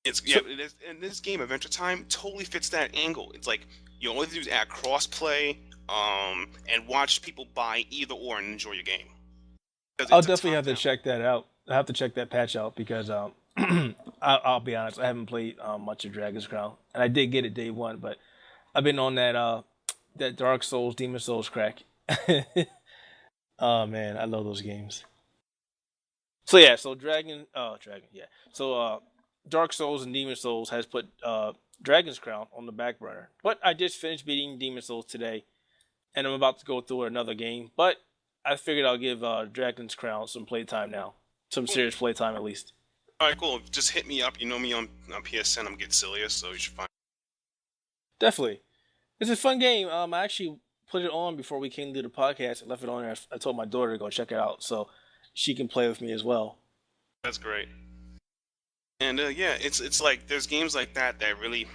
It's yeah, So, and this game, Adventure Time, totally fits that angle. It's like you only do is add crossplay, and watch people buy either or and enjoy your game because I'll it's a definitely have to top-down. check that out. I have to check that patch out because I'll be honest, I haven't played much of Dragon's Crown, and I did get it day one, but I've been on that Dark Souls, Demon Souls crack. Oh man, I love those games. So yeah, so yeah. So Dark Souls and Demon Souls has put Dragon's Crown on the back burner. But I just finished beating Demon Souls today, and I'm about to go through another game. But I figured I'll give Dragon's Crown some playtime now, some Cool. serious playtime at least. All right, cool. Just hit me up. You know me on PSN. I'm getting Cilia, so you should find. Definitely, it's a fun game. I actually put it on before we came to the podcast and left it on there. I told my daughter to go check it out so she can play with me as well. That's great. And yeah, it's like there's games like that that really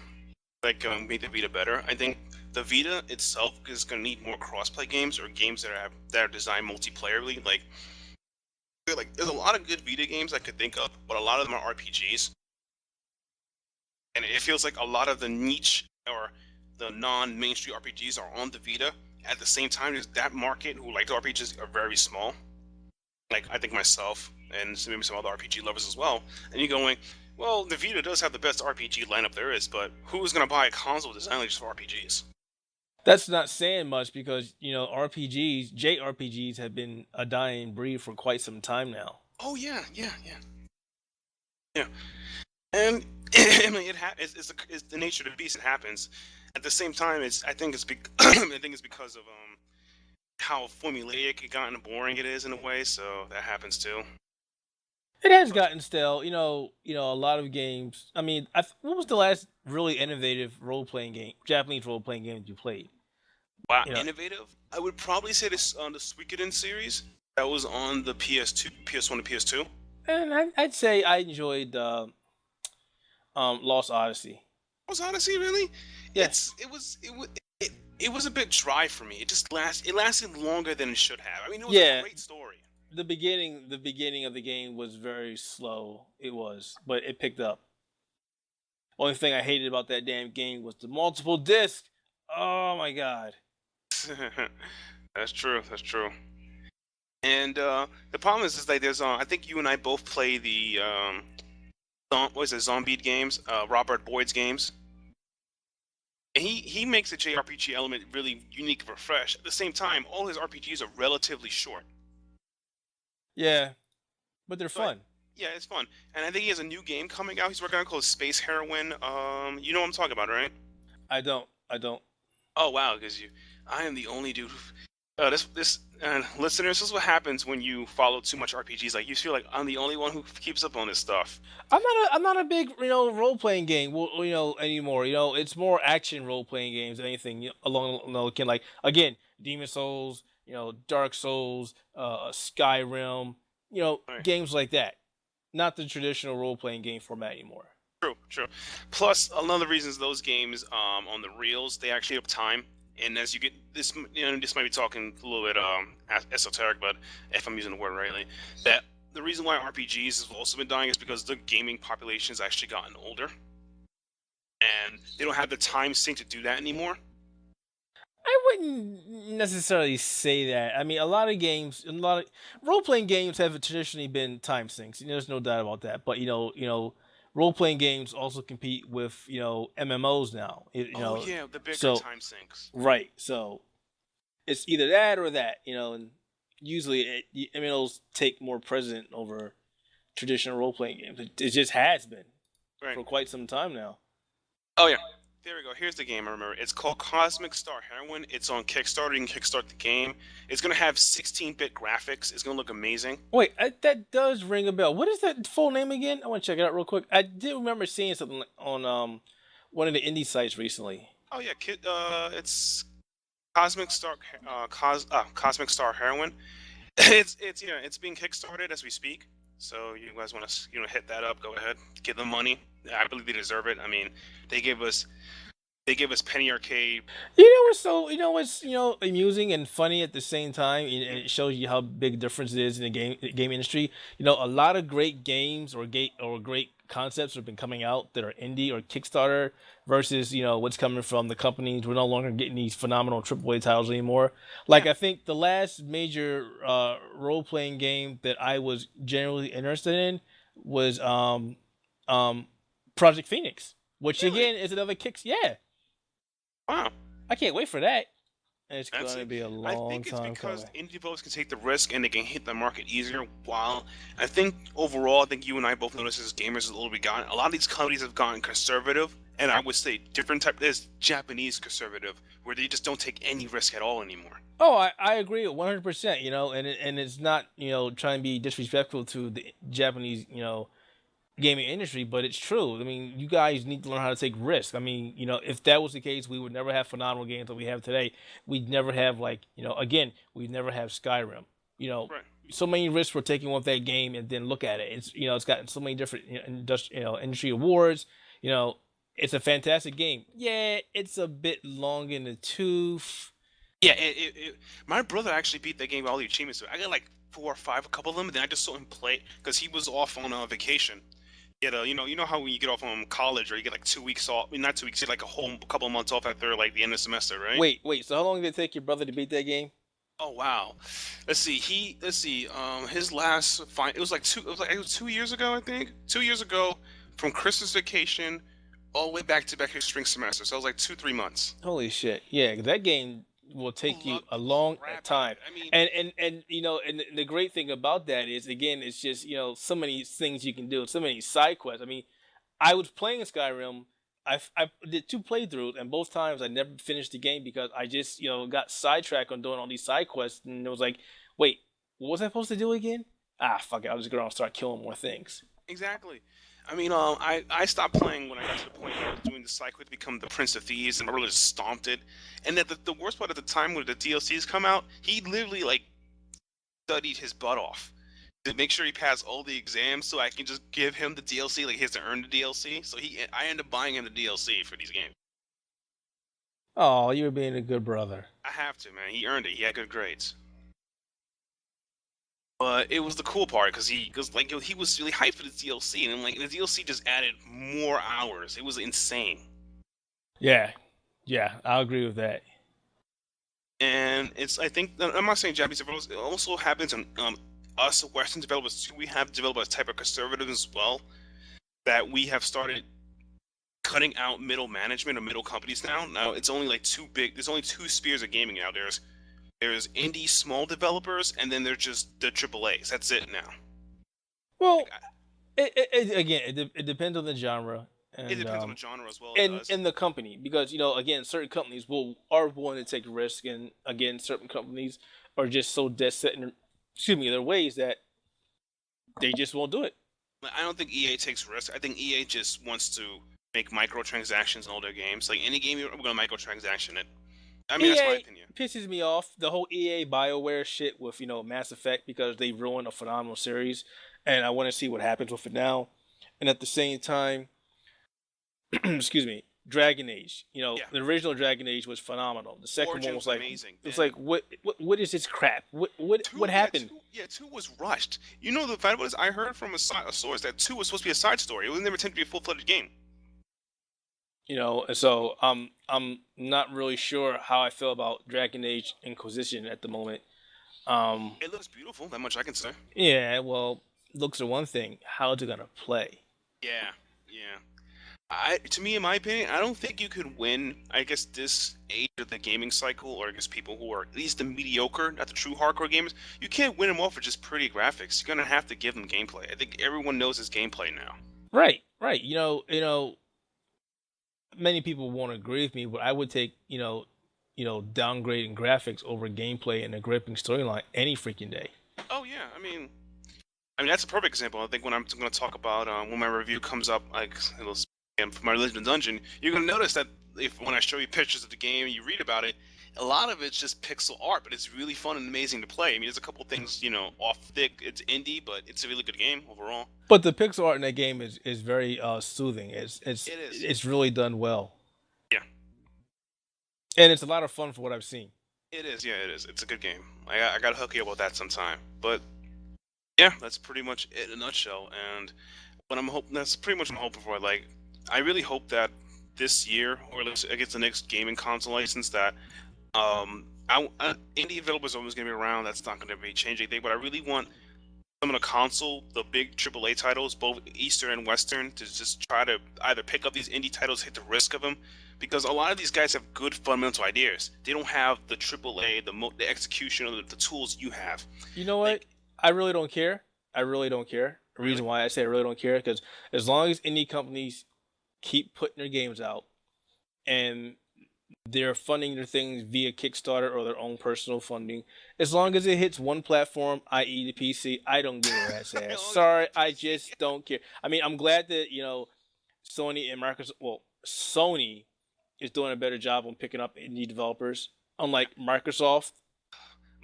like make the Vita better. I think the Vita itself is gonna need more crossplay games or games that are designed multiplayerly. Like there's a lot of good Vita games I could think of, but a lot of them are RPGs, and it feels like a lot of the niche or the non-mainstream RPGs are on the Vita. At the same time, there's that market who like the RPGs are very small. Like I think myself and maybe some other RPG lovers as well. And you're going, well, the Vita does have the best RPG lineup there is, but who's gonna buy a console designed just for RPGs? That's not saying much because RPGs, JRPGs have been a dying breed for quite some time now. Oh yeah. And I mean, it's the nature of the beast. It happens. At the same time, I think I think it's because of how formulaic it got and boring it is in a way. So that happens too. It has But gotten stale. A lot of games. I mean, what was the last really innovative role playing game, Japanese role playing game that you played? wow, You know, innovative. I would probably say this on the Suikoden series that was on the PS2, PS1, and PS2. and I'd say I enjoyed Lost Odyssey. Was Odyssey really? Yeah, It was a bit dry for me. It lasted longer than it should have. I mean, it was a yeah. great story. The beginning of the game was very slow. It was, but it picked up. Only thing I hated about that damn game was the multiple disc. Oh my god. That's true. That's true. And the problem is like there's I think you and I both play the what is it, Zombie games, Robert Boyd's games. And he makes the JRPG element really unique and fresh. At the same time, all his RPGs are relatively short. Yeah, but they're But fun. yeah, it's fun. And I think he has a new game coming out. He's working on it called Space Heroine. You know what I'm talking about, right? I don't. I don't. Oh wow, I am the only dude. Listeners, this is what happens when you follow too much RPGs. Like you feel like I'm the only one who keeps up on this stuff. I'm not a big role playing game anymore. It's more action role playing games than anything along like again Demon Souls, Dark Souls, Skyrim, All right. games like that. Not the traditional role playing game format anymore. True, true. Plus, another reason is those games on the reels they actually have time. And as you get this, this might be talking a little bit esoteric, but if I'm using the word rightly, that the reason why RPGs have also been dying is because the gaming population has actually gotten older, and they don't have the time sink to do that anymore. I wouldn't necessarily say that. I mean, a lot of role playing games have traditionally been time sinks. There's no doubt about that. But role playing games also compete with MMOs now. Oh yeah, the bigger So time sinks. right. So it's either that or that. And usually MMOs take more precedent over traditional role playing games. It just has been Right. for quite some time now. Oh yeah. There we go. Here's the game. I remember. It's called Cosmic Star Heroine. It's on Kickstarter. You can kickstart the game. It's gonna have 16-bit graphics. It's gonna look amazing. Wait, that does ring a bell. What is that full name again? I want to check it out real quick. I did remember seeing something on one of the indie sites recently. Oh yeah, kid. It's Cosmic Star Heroine. It's it's being kickstarted as we speak. So you guys want to hit that up? Go ahead, give them money. I believe they deserve it. I mean, they gave us Penny Arcade. What's amusing and funny at the same time, and it shows you how big difference it is in the game industry. A lot of great games or great concepts have been coming out that are indie or Kickstarter versus what's coming from the companies. We're no longer getting these phenomenal AAA titles anymore. Like Yeah. I think the last major role playing game that I was generally interested in was Project Phoenix, which Really? again is another Kicks. Yeah, Wow. I can't wait for that. It's That's going to it. be a I long think it's time because coming. indie developers can take the risk and they can hit the market easier. While I think overall, I think you and I both noticed as gamers a little bit a lot of these companies have gotten conservative, and I would say different type. There's Japanese conservative where they just don't take any risk at all anymore. Oh, I agree 100%. And it's not trying to be disrespectful to the Japanese gaming industry, but it's true. I mean, you guys need to learn how to take risks. I mean, if that was the case, we would never have phenomenal games that we have today. We'd never have again, we'd never have Skyrim. You know, Right. so many risks we're taking with that game, and then look at it. It's gotten so many different industry awards. It's a fantastic game. Yeah, it's a bit long in the tooth. Yeah. My brother actually beat that game with all the achievements. So I got like 4 or 5, a couple of them, and then I just saw him play because he was off on vacation. Get you know how when you get off from college or you get like 2 weeks off, I mean, not 2 weeks, you get like a whole couple of months off after like the end of the semester, right? Wait. So how long did it take your brother to beat that game? Oh wow. Let's see. His last fine. It was like two. It was 2 years ago, I think. 2 years ago, from Christmas vacation all the way back to his spring semester. So it was like 2, 3 months. Holy shit! Yeah, that game will take you Loved a the long crap out of time. it. I mean, And and the great thing about that is again, it's just so many things you can do, so many side quests. I mean, I was playing Skyrim. I did 2 playthroughs, and both times I never finished the game because I just got sidetracked on doing all these side quests, and it was like, wait, what was I supposed to do again? Ah, fuck it, I'll just go around and start killing more things. exactly. I mean, I stopped playing when I got to the point where I was doing the cycle to become the Prince of Thieves, and I really just stomped it. And that the worst part at the time when the DLCs come out, he literally like studied his butt off to make sure he passed all the exams so I can just give him the DLC. Like he has to earn the DLC. So I end up buying him the DLC for these games. Oh, you were being a good brother. I have to, man. He earned it. He had good grades. But it was the cool part because he was really hyped for the DLC, and then, like the DLC just added more hours. It was insane. Yeah, yeah, I'll agree with that. And I think I'm not saying Japanese developers. It also happens on us Western developers too. We have developed a type of conservatism as well that we have started cutting out middle management or middle companies now. Now it's only like too big. There's only two spheres of gaming now. There's indie small developers, and then there's just the AAAs. That's it now. Well, Like, it depends on the genre it and depends on the genre as well. It and does. and the company because again certain companies are willing to take risk, and again certain companies are just so dead set in their ways that they just won't do it. Like, I don't think EA takes risks. I think EA just wants to make microtransactions in all their games. Like any game, we're gonna microtransaction it. I mean, that's my EA opinion. pisses me off, the whole EA BioWare shit with Mass Effect, because they ruined a phenomenal series, and I want to see what happens with it now. And at the same time, excuse me, Dragon Age. Yeah, The original Dragon Age was phenomenal. The second one Origin was was like, amazing. it was Then like, what is this crap? What happened? two was rushed. You know the fact was, I heard from a source that two was supposed to be a side story. It was never intended to be a full-fledged game. And so I'm not really sure how I feel about Dragon Age Inquisition at the moment. Um, It looks beautiful. That much I can say. yeah, well, looks are one thing. How's it gonna play? Yeah, yeah. To me, in my opinion, I don't think you could win. I guess this age of the gaming cycle, or I guess people who are at least the mediocre, not the true hardcore gamers, you can't win them off with just pretty graphics. You're gonna have to give them gameplay. I think everyone knows his gameplay now. Right, right. Many people won't agree with me, but I would take downgrading graphics over gameplay and a gripping storyline any freaking day. Oh yeah, I mean that's a perfect example. I think when I'm going to talk about when my review comes up, like it'll for my Legend Dungeon, you're going to notice that if when I show you pictures of the game and you read about it, a lot of it's just pixel art, but it's really fun and amazing to play. I mean, there's a couple things off thick. It's indie, but it's a really good game overall. But the pixel art in that game is very soothing. It is. It's really done well, Yeah, and it's a lot of fun for what I've seen. it is. Yeah, it is. It's a good game. I got to hook you up with that sometime. But yeah, that's pretty much it in a nutshell. And what I'm hoping that's pretty much what I'm hoping for. Like, I really hope that this year, or at least I guess the next gaming console license, that indie developers always gonna be around. That's not gonna be changing anything. But I really want some of the console, the big AAA titles, both Eastern and Western, to just try to either pick up these indie titles, hit the risk of them, because a lot of these guys have good fundamental ideas. They don't have the AAA, the execution, or the tools you have. You know what? Like, I really don't care. I really don't care. The really? reason why I say I really don't care because as long as indie companies keep putting their games out and they're funding their things via Kickstarter or their own personal funding, as long as it hits one platform, i.e. the PC, I don't give a rat's ass. Sorry, I just don't care. I mean, I'm glad that Sony and Microsoft. Well, Sony is doing a better job on picking up indie developers, unlike Microsoft.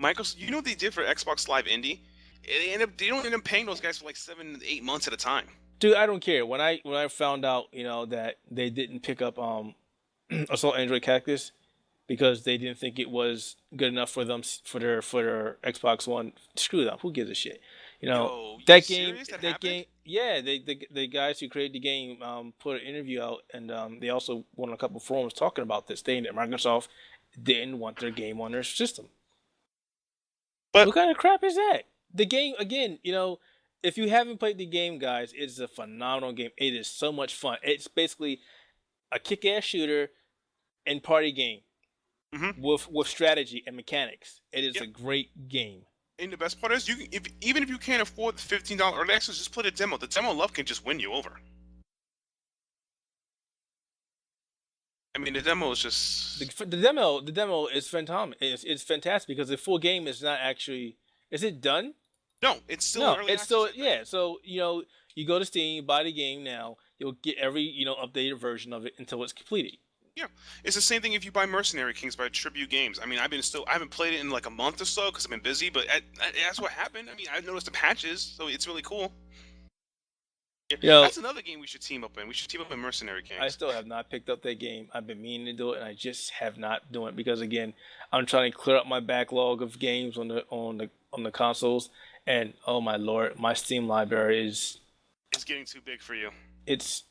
Microsoft, you know what they did for Xbox Live Indie? They don't end up paying those guys for like 7, 8 months at a time. Dude, I don't care. When I found out, that they didn't pick up Assault Android Cactus because they didn't think it was good enough for them for their Xbox One. Screw them. Who gives a shit? Yo, you That game serious? That that happened? game. Yeah, the guys who created the game put an interview out, and they also went on a couple forums talking about this, saying that Microsoft didn't want their game on their system. But What kind of crap is that? The game again, if you haven't played the game, guys, it's a phenomenal game. It is so much fun. It's basically a kick-ass shooter and party game hmm with strategy and mechanics. It is yeah, a great game. and the best part is, even if you can't afford the $15 early access, just play the demo. The demo love can just win you over. I mean, the demo is just The demo is fantastic. It's fantastic because the full game is not actually. Is it done? no, it's still in No, early it's access, still I think. yeah. So you go to Steam, you buy the game now. You'll get every updated version of it until it's completed. Yeah, it's the same thing if you buy Mercenary Kings by Tribute Games. I mean, I haven't played it in like a month or so because I've been busy, but that's what happened. I mean, I've noticed the patches, so it's really cool. Yeah, You know, that's another game we should team up in. We should team up in Mercenary I Kings. still have not picked up that game. I've been meaning to do it, and I just have not done it because again, I'm trying to clear up my backlog of games on the consoles. And oh my lord, my Steam library is It's getting too big for you. it's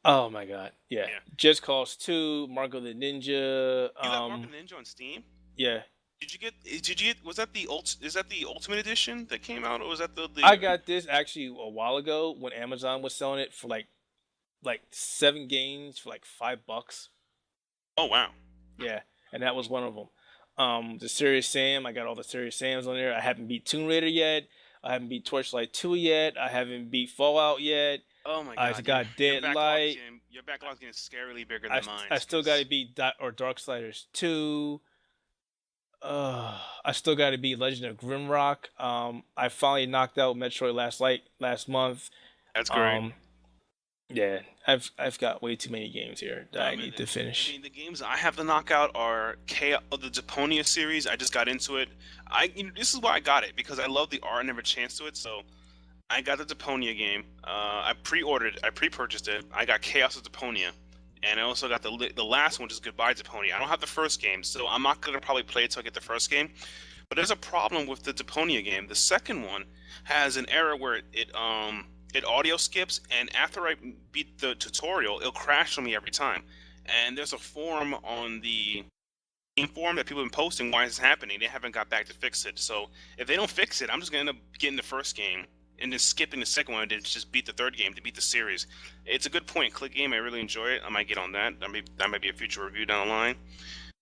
oh my god, yeah. Yeah. Just Cause 2, Marco the Ninja, You got Mark and Ninja on Steam? yeah. Was that is that the Ultimate Edition that came out, or was that I got this actually a while ago when Amazon was selling it for like 7 games for like $5. Oh wow. Yeah, and that was one of them. The Serious Sam, I got all the Serious Sams on there. I haven't beat Tomb Raider yet. I haven't beat Torchlight 2 yet. I haven't beat Fallout yet. Oh my I God, got Deadlight. your backlog's getting scarily bigger I, than mine. I still got to beat Darksiders 2. I still got to beat Legend of Grimrock. I finally knocked out Metroid last month. That's great. Um, yeah, I've got way too many games here that I need to I finish. mean, the games I have to knock out are the Deponia series. I just got into it. This is why I got it, because I love the art and never chance to it. So I got the Deponia game. I pre-purchased it. I got Chaos of Deponia, and I also got the last one, which is Goodbye Deponia. I don't have the first game, so I'm not gonna probably play it till I get the first game. But there's a problem with the Deponia game. The second one has an error where it audio skips, and after I beat the tutorial, it'll crash on me every time. And there's a forum on the game forum that people have been posting why is this happening. They haven't got back to fix it. So if they don't fix it, I'm just gonna end up getting the first game and then skipping the second one to just beat the third game to beat the series. It's a good point click game. I really enjoy it. I might get on that. That might be a future review down the line.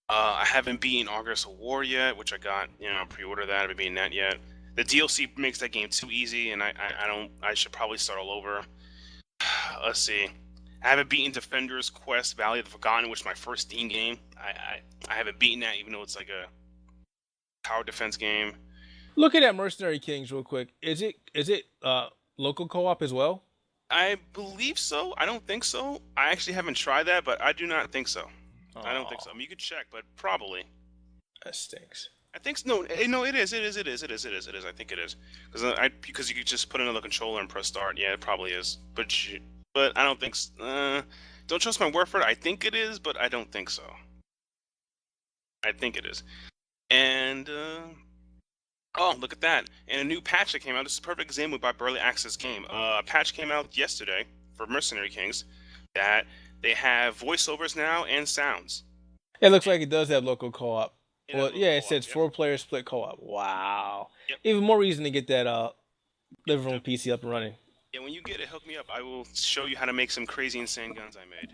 I haven't beaten August of War yet, which I got, pre-order that. I haven't beaten that yet. The DLC makes that game too easy, and I don't. I should probably start all over. Let's see. I haven't beaten Defender's Quest: Valley of the Forgotten, which is my first Steam game. I haven't beaten that, even though it's like a tower defense game. Looking at Mercenary Kings real quick, is it local co-op as well? I believe so. I don't think so. I actually haven't tried that, but I do not think so. I don't think so. I mean, you could check, but probably. That stinks. I think no, no, it is. I think it is because you could just put another controller and press start. Yeah, it probably is. But I don't think. Don't trust my word for it. I think it is, but I don't think so. I think it is. And oh, look at that! And a new patch that came out. This is a perfect example by early access game. A patch came out yesterday for Mercenary Kings that they have voiceovers now and sounds. It looks like it does have local co-op. Well, yeah, it says yep. 4-player split co-op. Wow. Yep. Even more reason to get that living room PC up and running. Yeah, when you get it, hook me up. I will show you how to make some crazy, insane guns I made.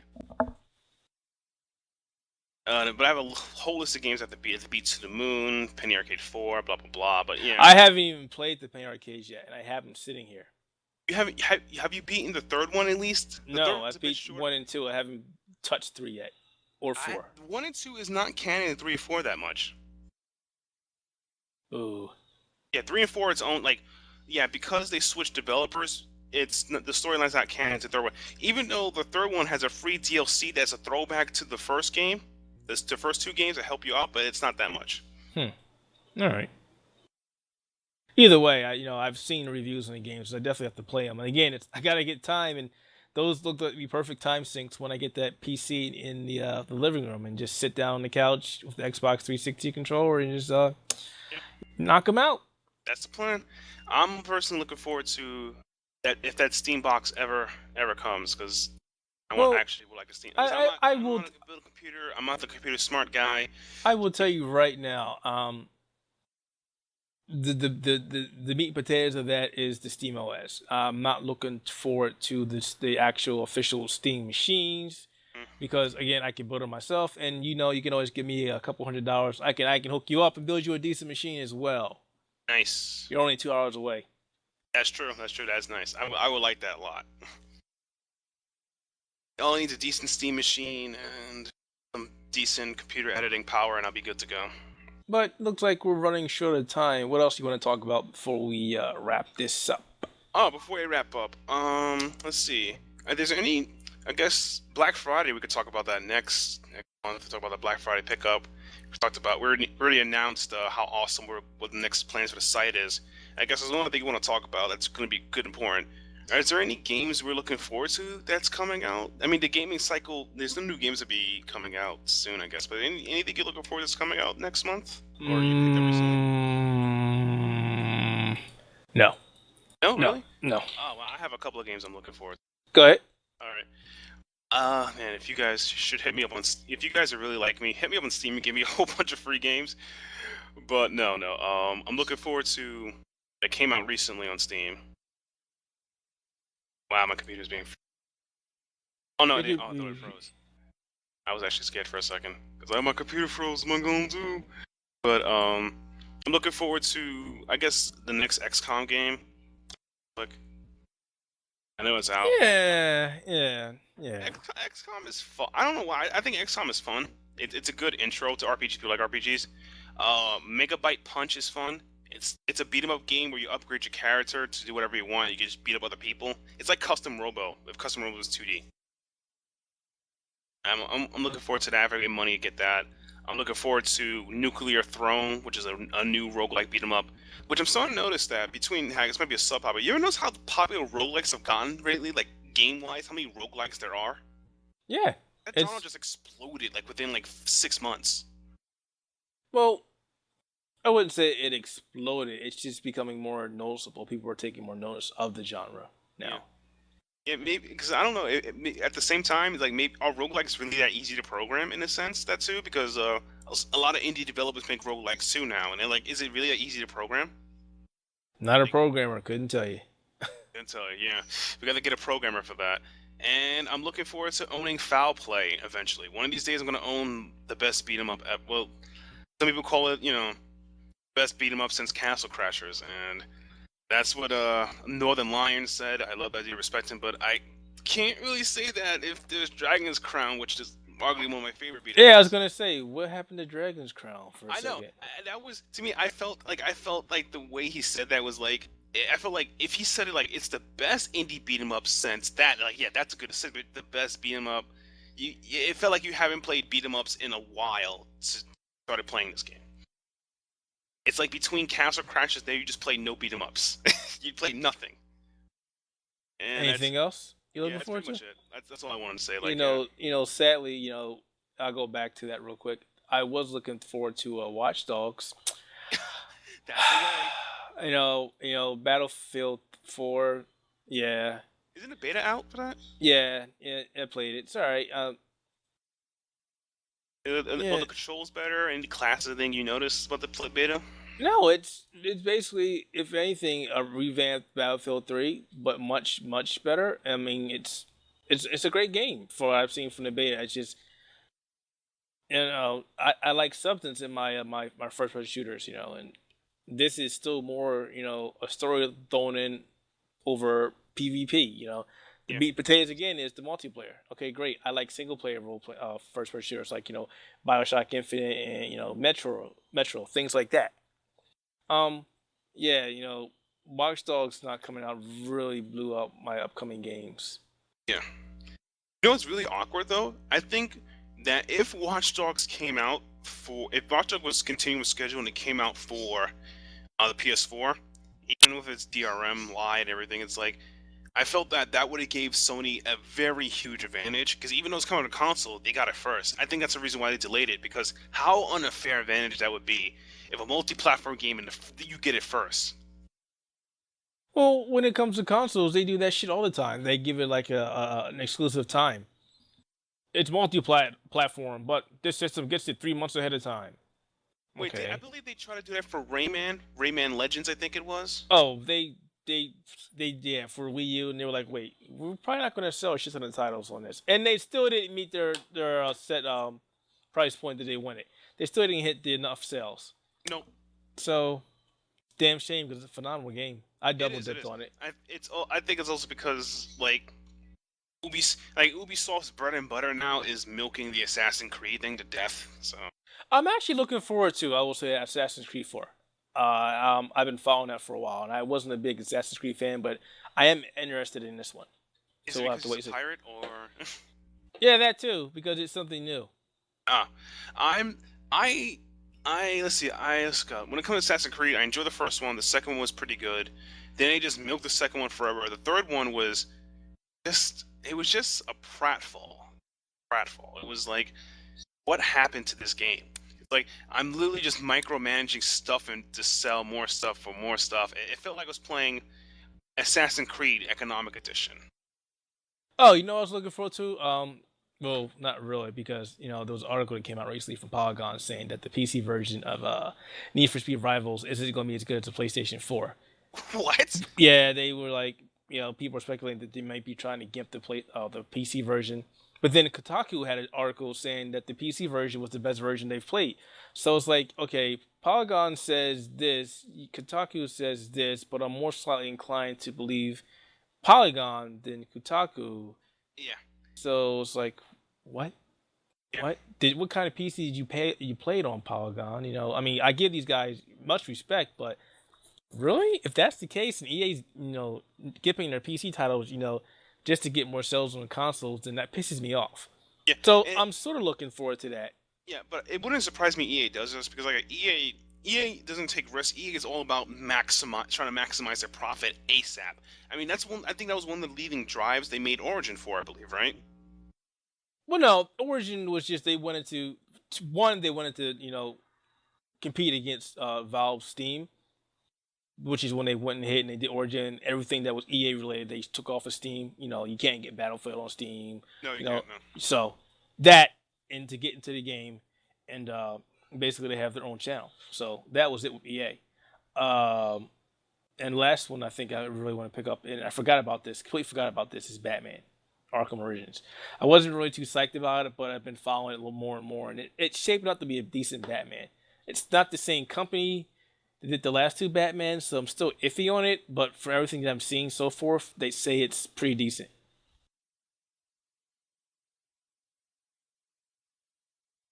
But I have a whole list of games I have to beat. The Beat to the Moon, Penny Arcade 4, blah, blah, blah. But yeah. I haven't even played the Penny Arcades yet, and I have them sitting here. You haven't? Have you beaten the third one at least? No, I've beat 1 and 2. I haven't touched 3 yet. Or 4. 1 and 2 is not canon in 3 and 4 that much. Ooh. Yeah, 3 and 4 its own, because they switched developers, the storyline's not canon to the third one. Even though the third one has a free DLC that's a throwback to the first game, the first 2 games that help you out, but it's not that much. All right. Either way, I've seen reviews on the games, so I definitely have to play them. And again, I gotta get time, and those look like be perfect time sinks when I get that PC in the living room and just sit down on the couch with the Xbox 360 controller and just knock them out. That's the plan. I'm personally looking forward to that if that Steam box ever comes, because I would like a Steam. I will want to build a computer. I'm not the computer smart guy. I will tell you right now. The meat and potatoes of that is the Steam OS. I'm not looking forward to the actual official Steam machines because again I can build it myself, and you can always give me a couple $100. I can hook you up and build you a decent machine as well. Nice. You're only 2 hours away. That's true. That's nice. I would like that a lot. All I need is a decent Steam machine and some decent computer editing power, and I'll be good to go. But looks like we're running short of time. What else do you want to talk about before we wrap this up? Oh, before we wrap up, let's see. There's any? I guess Black Friday. We could talk about that next month. Talk about the Black Friday pickup. We already announced how awesome what the next plans for the site is. I guess there's one thing you want to talk about that's going to be good and important. Is there any games we're looking forward to that's coming out? I mean, the gaming cycle, there's no new games to be coming out soon, I guess. But anything you're looking forward to that's coming out next month? Or you think that recently? No. No, really? No. Oh, well, I have a couple of games I'm looking forward to. Go ahead. All right. Man, if you guys should hit me up if you guys are really like me, hit me up on Steam and give me a whole bunch of free games. But no. I'm looking forward to that came out recently on Steam. Wow, my computer's being. Oh no, I thought it froze. I was actually scared for a second because my computer froze. What am I going to do? But I'm looking forward to, I guess, the next XCOM game. Look, I know it's out. Yeah. XCOM is fun. I don't know why. I think XCOM is fun. It's a good intro to RPGs. People like RPGs. Megabyte Punch is fun. It's a beat 'em up game where you upgrade your character to do whatever you want. You can just beat up other people. It's like Custom Robo. If Custom Robo was 2D. I'm looking forward to that. If I get money to get that. I'm looking forward to Nuclear Throne, which is a new roguelike beat 'em up. Which I'm starting to notice that between, this might be a sub hobby. You ever notice how popular roguelikes have gotten lately? Like game wise, how many roguelikes there are? Yeah. That genre just exploded within 6 months. Well, I wouldn't say it exploded. It's just becoming more noticeable. People are taking more notice of the genre now. Yeah, maybe because I don't know. At the same time, maybe are roguelikes really that easy to program in a sense? That too, because a lot of indie developers make roguelikes too now, and they're like, is it really that easy to program? Not a programmer, couldn't tell you. I tell you, yeah, we got to get a programmer for that. And I'm looking forward to owning Foul Play eventually. One of these days, I'm going to own the best beat 'em up. Well, some people call it, best beat 'em up since Castle Crashers, and that's what Northern Lion said. I love that you respect him, but I can't really say that if there's Dragon's Crown, which is arguably one of my favorite beat 'em Yeah, I was ups. gonna say, what happened to Dragon's Crown for a I know. second? That was to me. I felt like the way he said that was like. I felt like if he said it like it's the best indie beat 'em up since that, like yeah, that's a good statement. The best beat 'em up. It felt like you haven't played beat 'em ups in a while. Started playing this game. It's like between Castle Crashes, there you just play no beat 'em ups. You play nothing, and Anything else you're looking that's forward pretty to? much it. That's all I wanted to say. Like yeah, Sadly, I'll go back to that real quick. I was looking forward to Watch Dogs. that's the way. Battlefield 4. Yeah, Isn't a beta out for that? yeah, I played it. It's all right. All Yeah, the controls better? Any classes thing you notice about the beta? no, it's basically, if anything, a revamped Battlefield 3, but much better. I mean, it's a great game for what I've seen from the beta. It's just, I like substance in my first person shooters, and this is still more, a story thrown in over PvP. The Yeah. meat potatoes again is the multiplayer. Okay, great. I like single player role play, first person shooters like Bioshock Infinite and Metro, things like that. Um, yeah, Watch Dogs not coming out really blew up my upcoming games. Yeah. You know what's really awkward though? I think that if Watch Dogs came out if Watch Dogs was continuing with schedule and it came out for the PS4, even with its DRM lie and everything, it's like I felt that that would have gave Sony a very huge advantage because even though it's coming to console, they got it first. I think that's the reason why they delayed it because how unfair advantage that would be if a multi-platform game and you get it first. Well, when it comes to consoles, they do that shit all the time. They give it like an exclusive time. It's multi-platform, but this system gets it 3 months ahead of time. Wait, I Okay. believe they tried to do that for Rayman Legends, I think it was. Oh, yeah, for Wii U, and they were like, wait, we're probably not going to sell shit ton of titles on this, and they still didn't meet their set price point that they wanted. They still didn't hit the enough sales. No, So damn shame because it's a phenomenal game. I it double is. It dipped is. on it. I think it's also because Ubisoft's bread and butter now is milking the Assassin's Creed thing to death. So I'm actually looking forward to, I will say, Assassin's Creed 4. I've been following that for a while, and I wasn't a big Assassin's Creed fan, but I am interested in this one. is So it we'll have because to it's wait. a pirate or? Yeah, that too, because it's something new. Ah, I'm I let's see. When it comes to Assassin's Creed, I enjoy the first one. The second one was pretty good. Then they just milked the second one forever. The third one was just a pratfall. Pratfall. It was like, what happened to this game? It's like I'm literally just micromanaging stuff and to sell more stuff for more stuff. It felt like I was playing Assassin's Creed Economic Edition. Oh, you know what I was looking forward to? Well, not really, because there was an article that came out recently from Polygon saying that the PC version of Need for Speed Rivals isn't going to be as good as the PlayStation 4. What? Yeah, they were like, people were speculating that they might be trying to gimp the PC version. But then Kotaku had an article saying that the PC version was the best version they've played. So it's like, okay, Polygon says this, Kotaku says this, but I'm more slightly inclined to believe Polygon than Kotaku. Yeah. So it's like, what? Yeah. What kind of PC did you played on Polygon? I mean, I give these guys much respect, but really, if that's the case, and EA's skipping their PC titles, just to get more sales on the consoles, then that pisses me off. Yeah. So And I'm sort of looking forward to that. yeah, but it wouldn't surprise me EA does this because like EA doesn't take risks. EA is all about trying to maximize their profit ASAP. I mean, that's one. I think that was one of the leading drives they made Origin for, I believe, right? Well, no, Origin was just they wanted to compete against Valve Steam, which is when they went ahead and they did Origin. Everything that was EA related, they took off of Steam. You can't get Battlefield on Steam. No, you You know, can't. No. so that and to get into the game, and basically they have their own channel. So that was it with EA. Um, And last one I think I really want to pick up, and I forgot about this, completely forgot about this, is Batman Arkham Origins. I wasn't really too psyched about it, but I've been following it a little more and more, and it's shaping up to be a decent Batman. It's not the same company that did the last two Batmans, so I'm still iffy on it, but for everything that I'm seeing so forth, they say it's pretty decent.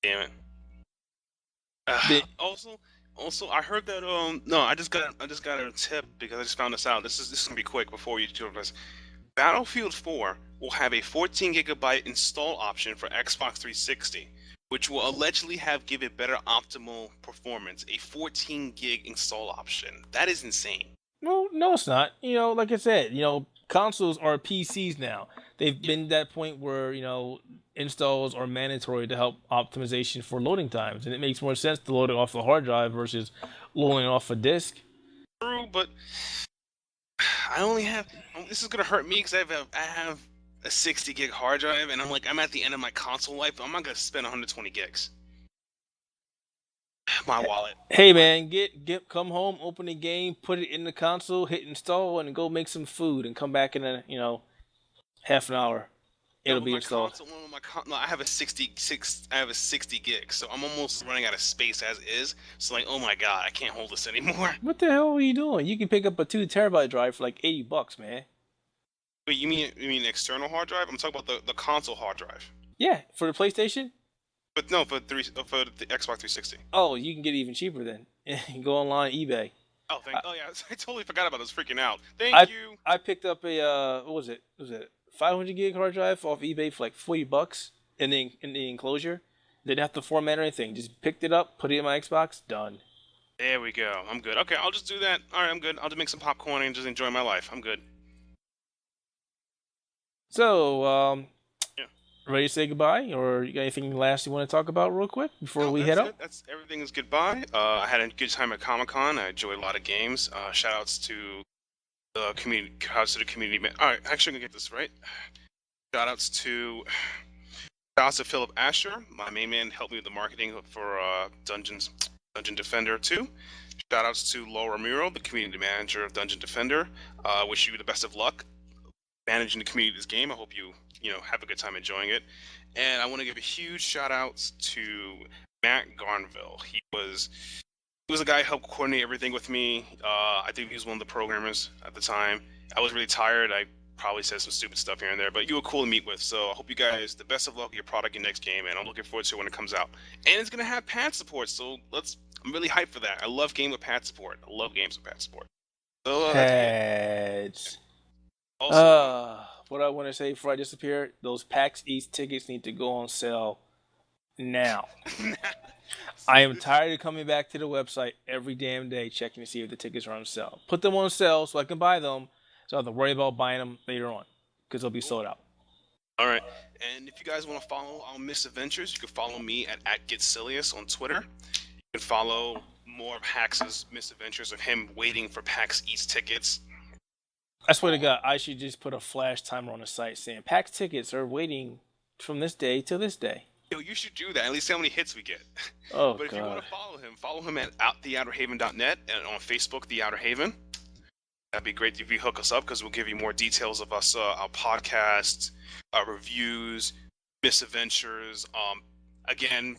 Damn it. The, Also, I heard that no, I just got a tip because I just found this out. This is gonna be quick before you two of us. Battlefield 4 will have a 14 gigabyte install option for Xbox 360, which will allegedly have give it better optimal performance. A 14 gig install option. That is insane. No, no, it's not. Like I said, consoles are PCs now. They've Yeah. been that point where installs are mandatory to help optimization for loading times, and it makes more sense to load it off the hard drive versus loading it off a disk. True, but I only have. This is gonna hurt me because I have a 60 gig hard drive, and I'm at the end of my console life. I'm not gonna spend 120 gigs. My wallet. Hey My, man, get come home, open the game, put it in the console, hit install, and go make some food, and come back in a half an hour. no, It'll but be my installed. console. No, I have a 66. I have a 60 gig, so I'm almost running out of space as is. So oh my god, I can't hold this anymore. What the hell are you doing? You can pick up a 2 terabyte drive for like $80, man. Wait, you mean external hard drive? I'm talking about the console hard drive. Yeah, for the PlayStation. But no, for the Xbox 360. Oh, you can get it even cheaper then. Go online, eBay. Oh yeah, I totally forgot about this. Freaking out. Thank I you. I picked up a what was it? Was it 500 gig hard drive off eBay for like $40 in the enclosure. Didn't have to format or anything. Just picked it up, put it in my Xbox, done. There we go. I'm good. Okay, I'll just do that. All right, I'm good. I'll just make some popcorn and just enjoy my life. I'm good. So, Yeah. ready to say goodbye, or you got anything last you want to talk about real quick before No, we head that's out? it. That's everything is goodbye. I had a good time at Comic Con. I enjoyed a lot of games. Shout outs to the community. Shout outs to the community. All right, actually, I'm gonna get this right. Shout outs to Shout outs to Philip Asher, my main man, helped me with the marketing for Dungeon Defender 2. Shout outs to Laura Miro, the community manager of Dungeon Defender. Wish you the best of luck managing the community of this game. I hope you have a good time enjoying it. And I want to give a huge shout outs to Matt Garnville. He was a guy who helped coordinate everything with me. I think he was one of the programmers at the time. I was really tired. I probably said some stupid stuff here and there, but you were cool to meet with. So I hope you guys the best of luck with your product in next game, and I'm looking forward to it when it comes out. And it's gonna have pad support, so I'm really hyped for that. I love games with pad support. I love games with pad support. So that's it. Pads. Also, What I want to say before I disappear, those PAX East tickets need to go on sale now. I am tired of coming back to the website every damn day checking to see if the tickets are on sale. Put them on sale so I can buy them, so I don't have to worry about buying them later on because they'll be sold out. all right. And if you guys want to follow our misadventures, you can follow me at GetCilius on Twitter. You can follow more of Hax's misadventures of him waiting for PAX East tickets. I swear to God, I should just put a flash timer on the site saying PAX tickets are waiting from this day till this day. Yo, you should do that. At least see how many hits we get. Oh But if you want God. to follow him at theouterhaven.net and on Facebook, The Outer Haven. That'd be great if you hook us up because we'll give you more details of us, our podcast, our reviews, misadventures. Again,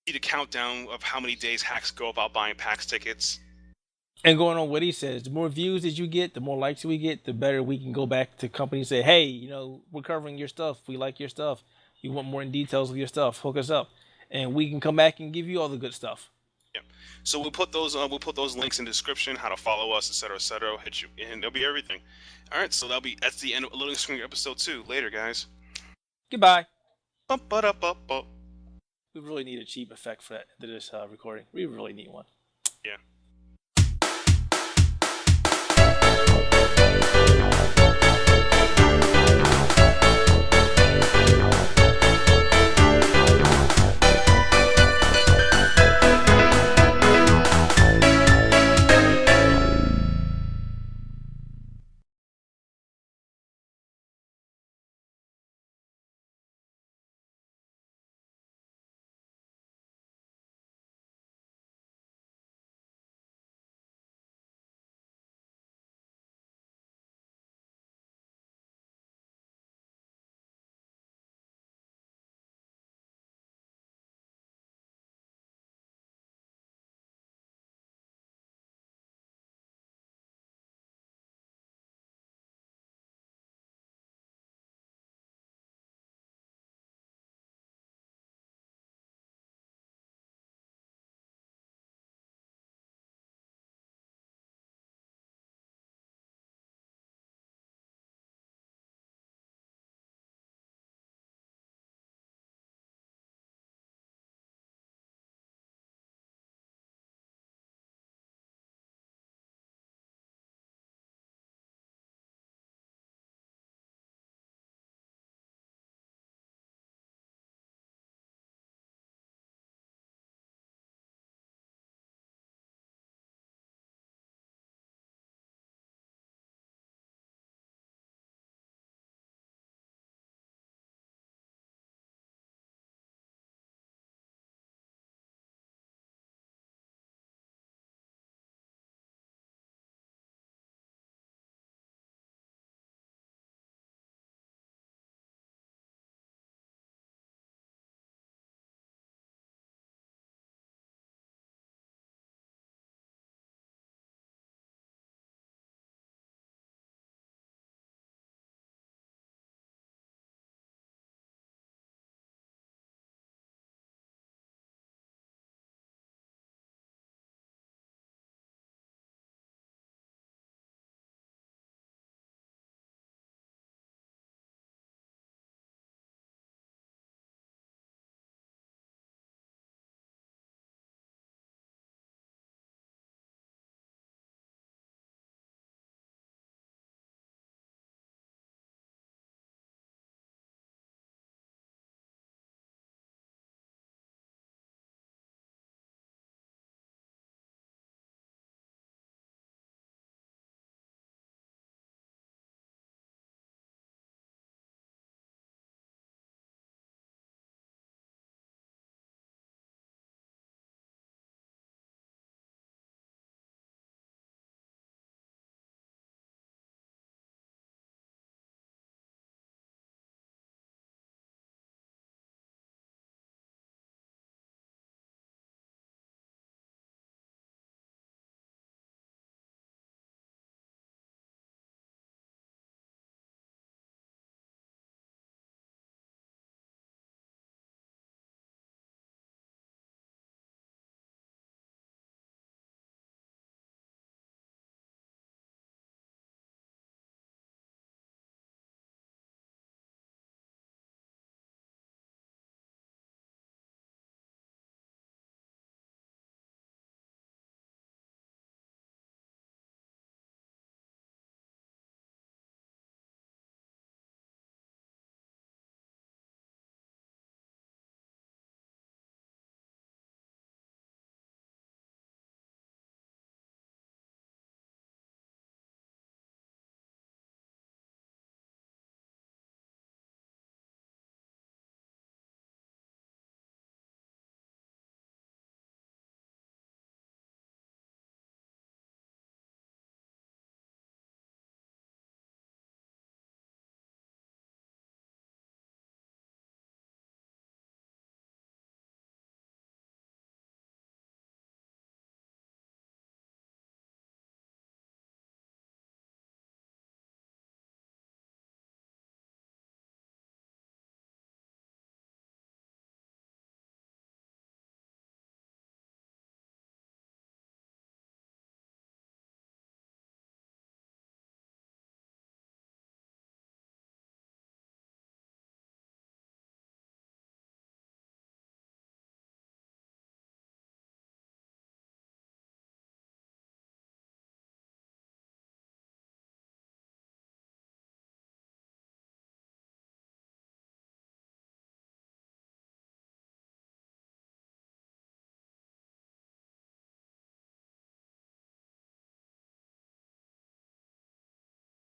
see the countdown of how many days hacks go about buying PAX tickets. And going on what he says, the more views that you get, the more likes we get, the better we can go back to companies and say, hey, we're covering your stuff. We like your stuff. You want more in details of your stuff, hook us up. And we can come back and give you all the good stuff. Yeah. So we'll put those links in the description, how to follow us, etc. Hit you, and it'll be everything. All right, so that's the end of Loading Screen episode 2. Later, guys. Goodbye. Ba-ba-da-ba-ba. We really need a cheap effect for this recording. We really need one. Yeah.